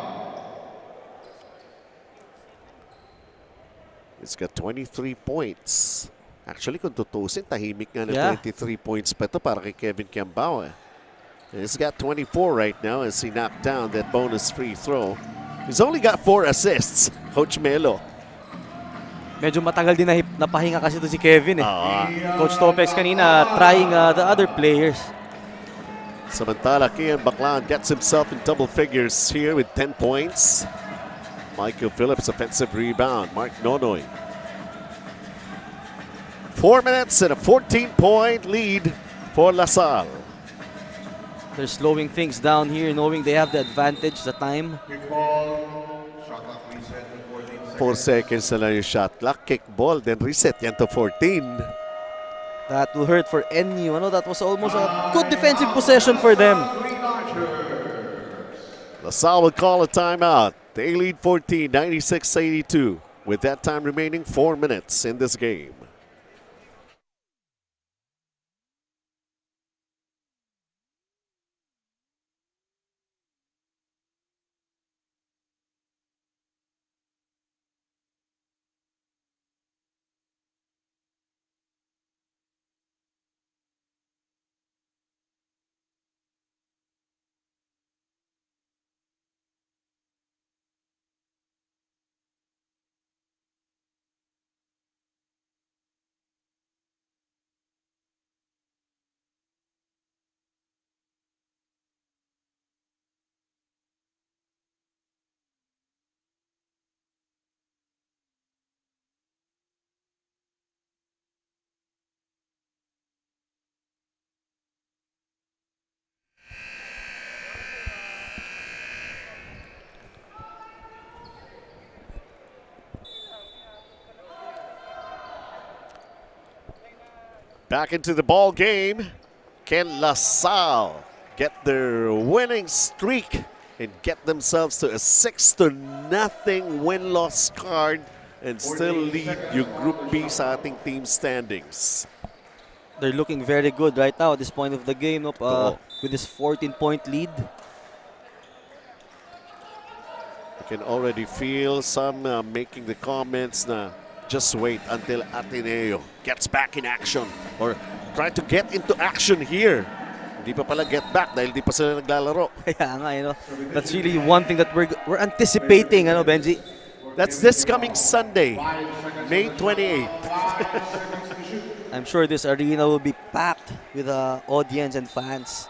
A: He's got 23 points. Actually, kung tutusin, tahimik nga na
B: Yeah.
A: 23 points pa ito para kay Kevin Campbell. He's got 24 right now as he knocked down that bonus free throw. He's only got 4 assists, Coach Melo.
B: Medyo matagal din napahinga kasi ito si Kevin eh. Coach Topex kanina trying the other players.
A: Samantala, Kian Baclan gets himself in double figures here with 10 points. Michael Phillips, offensive rebound. Mark Nonoy. 4 minutes and a 14-point lead for LaSalle.
B: They're slowing things down here, knowing they have the advantage, the time.
C: Quick ball. Shot clock reset to 14
A: 4 seconds na lang yung shot clock. Kick ball, then reset yan to 14.
B: That will hurt for NU. Ano, that was almost a good defensive possession for them.
A: LaSalle will call a timeout. They lead 14, 96-82. With that time remaining, 4 minutes in this game. Back into the ball game. Can LaSalle get their winning streak and get themselves to a 6-0 win-loss card and still lead yung Group B sa ating team standings?
B: They're looking very good right now at this point of the game, no? With this 14-point lead.
A: I can already feel some making the comments na just wait until Ateneo gets back in action or try to get into action here. Hindi pa pala get back dahil di pa sila naglalaro.
B: Kaya nga, you know, that's really one thing that we're anticipating, ano, Benji?
A: That's this coming Sunday, May 28th.
B: I'm sure this arena will be packed with audience and fans.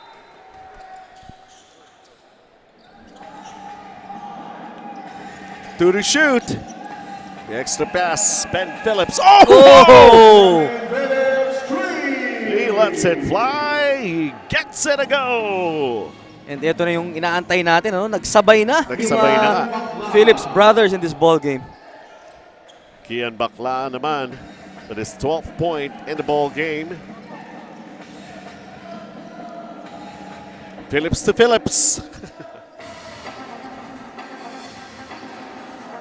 A: To the shoot. The extra pass, Ben Phillips. Oh!
B: Oh!
A: He lets it fly. He gets it a go.
B: And ito na yung inaantay natin, ano? Nagsabay na
A: Nagsabay
B: yung
A: na.
B: Phillips brothers in this ball game.
A: Kian Baclan naman with his 12th point in the ball game. Phillips to Phillips.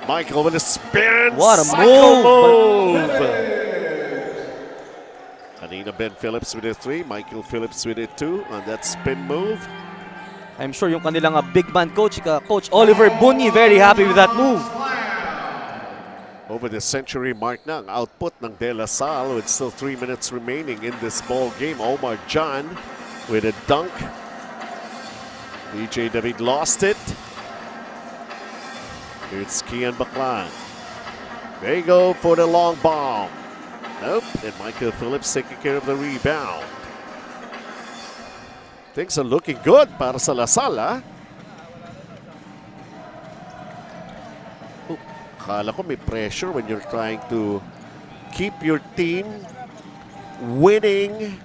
A: Michael with a spin.
B: What a
A: cycle
B: move.
A: Kanina Ben Phillips with a 3. Michael Phillips with a 2 on that spin move.
B: I'm sure yung kanilang big man coach, Coach Oliver Bunyi, very happy with that move.
A: Over the century mark na ang output ng De La Salle with still 3 minutes remaining in this ball game. Omar John with a dunk. DJ David lost it. It's Kian Baklan. They go for the long bomb. Nope, and Michael Phillips taking care of the rebound. Things are looking good para sa Lasal, ha? Akala ko may pressure when you're trying to keep your team winning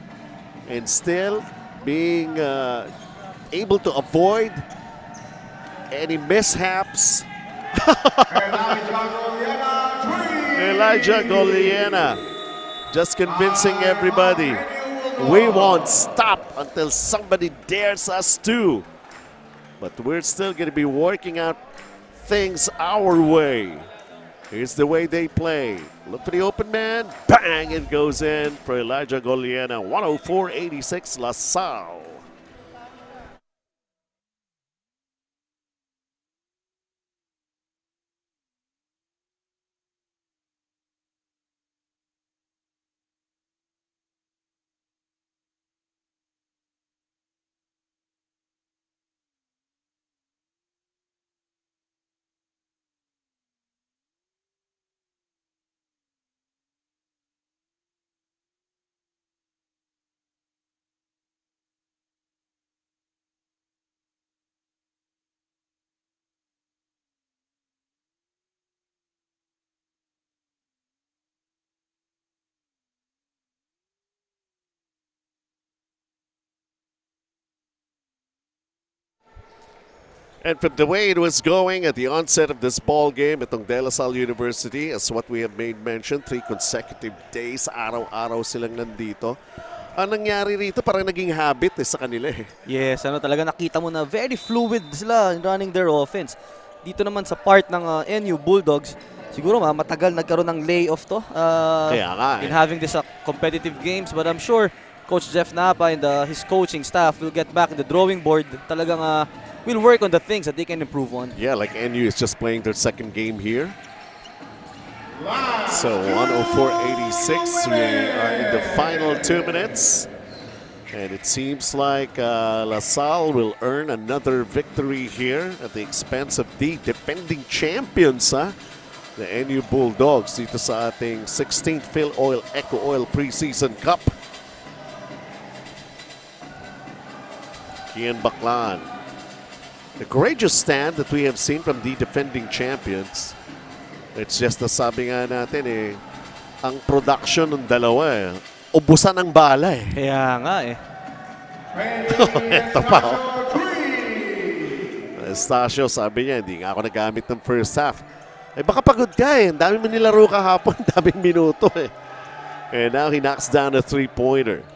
A: and still being able to avoid any mishaps. Elijah Goliena just convincing everybody we won't stop until somebody dares us to. But we're still going to be working out things our way. Here's the way they play. Look for the open man. Bang! It goes in for Elijah Goliena. 104-86 LaSalle. And from the way it was going at the onset of this ball game, itong De La Salle University, as what we have made mention, 3 consecutive days, araw-araw silang nandito. Ang nangyari rito, parang naging habit sa kanila eh.
B: Yes, talaga nakita mo na very fluid sila in running their offense. Dito naman sa part ng NU Bulldogs, siguro matagal nagkaroon ng layoff to
A: Kaya nga
B: in having this competitive games. But I'm sure Coach Jeff Napa and his coaching staff will get back in the drawing board. Talagang will work on the things that they can improve on.
A: Yeah, like NU is just playing their second game here. So 104-86, we are in the final 2 minutes. And it seems like LaSalle will earn another victory here at the expense of the defending champions, the NU Bulldogs, dito sa ating 16th Filoil EcoOil Preseason Cup. Kian Baklan. The courageous stand that we have seen from the defending champions. It's just na sabi nga natin ang production ng dalawa ubusan ng bala eh.
B: Kaya nga eh.
A: Ito pa Estacio sabi niya, hindi nga ako nagamit ng first half. Baka pagod ka eh. Ang dami mo nilaro kahapon, daming minuto eh. And now he knocks down a 3-pointer.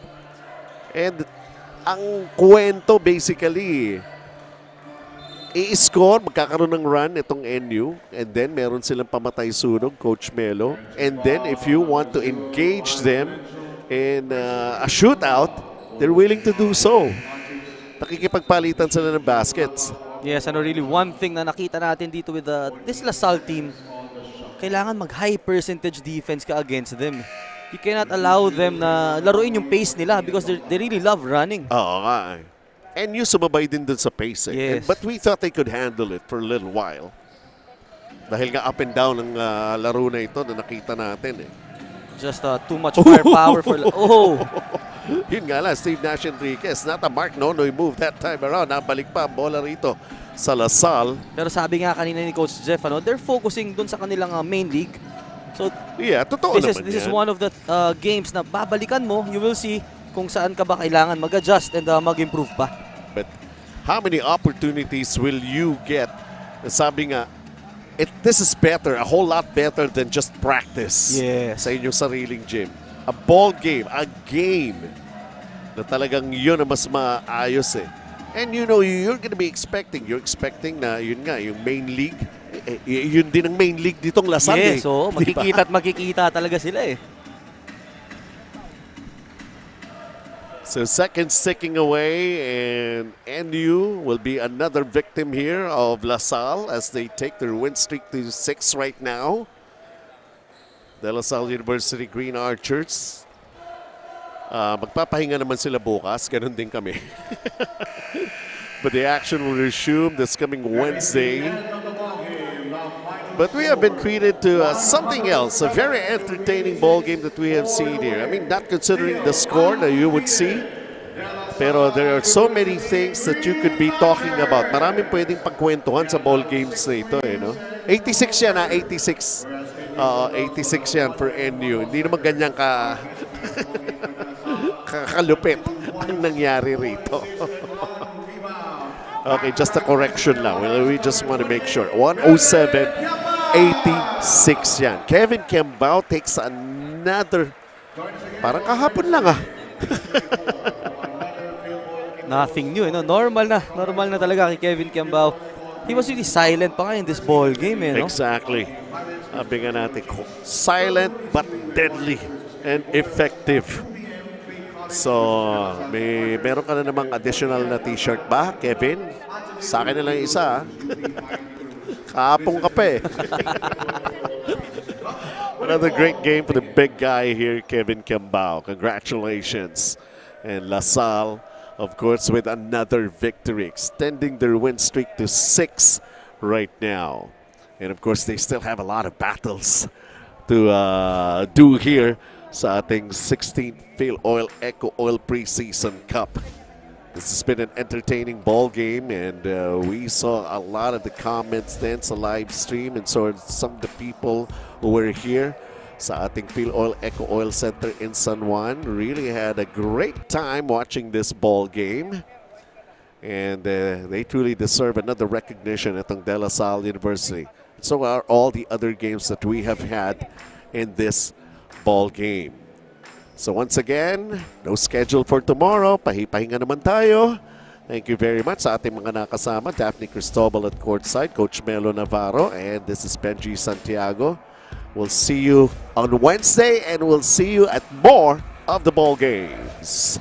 A: And ang kwento basically, i-score, magkakaroon ng run itong NU, and then meron silang pamatay sunog, Coach Melo. And then if you want to engage them in a shootout, they're willing to do so. Nakikipagpalitan sila ng baskets.
B: Yes, really one thing na nakita natin dito with this LaSalle team, kailangan mag-high percentage defense ka against them. You cannot allow them na laruin yung pace nila because they really love running.
A: Oo nga eh. And you sumabay din dun sa pace.
B: Yes.
A: But we thought they could handle it for a little while. Dahil nga up and down ang laro na ito na nakita natin eh.
B: Just too much firepower for... Oh!
A: Yun nga lang, Steve Nash Enriquez. Not a Mark Nonoy move that time around. Nabalik pa ang bola rito sa LaSalle.
B: Pero sabi nga kanina ni Coach Jeff, they're focusing dun sa kanilang main league. So,
A: yeah, totoo
B: this
A: naman
B: is one of the games na babalikan mo. You will see kung saan ka ba kailangan mag-adjust and mag-improve pa.
A: But how many opportunities will you get? Sabi nga, this is better, a whole lot better than just practice sa inyong sariling gym. A ball game, a game na talagang yun na mas maayos eh. And you know, you're gonna be expecting na yun nga, yung main league, yun din ang main league ditong LaSalle.
B: Yes, so makikita at makikita talaga sila eh.
A: So seconds ticking away, and NU will be another victim here of LaSalle as they take their win streak to 6 right now. De La Salle University Green Archers. Magpapahinga naman sila bukas, ganun din kami. But the action will resume this coming Wednesday. But we have been treated to something else, a very entertaining ball game that we have seen here. I mean, not considering the score that you would see, pero there are so many things that you could be talking about. Maraming pwedeng pagkwentuhan sa ball games na ito, eh, no? 86 yan, 86. 86 yan for NU. Hindi naman ganyan kakalupit ang nangyari rito. Okay, just a correction lang. We just want to make sure. 107-86 yan. Kevin Kembao takes another, parang kahapon lang
B: Nothing new, no? Normal na talaga kay Kevin Kembao. He was really silent pa nga in this ball game, no?
A: Exactly. Sabi nga natin, silent but deadly and effective. So, meron ka na namang additional na t-shirt ba, Kevin? Sa akin na lang isa, Kahapon ka pa eh. Another great game for the big guy here, Kevin Kembao. Congratulations. And LaSalle, of course, with another victory, extending their win streak to 6 right now. And of course, they still have a lot of battles to do here sa ating 16th Filoil EcoOil Preseason Cup. This has been an entertaining ball game, and we saw a lot of the comments then sa live stream, and so some of the people who were here sa ating Filoil EcoOil Center in San Juan really had a great time watching this ball game. And they truly deserve another recognition at De La Salle University. So are all the other games that we have had in this ball game. So once again, no schedule for tomorrow. Pahipahinga naman tayo. Thank you very much sa ating mga nakasama. Daphne Cristobal at courtside, Coach Melo Navarro, and this is Benji Santiago. We'll see you on Wednesday, and we'll see you at more of the ball games.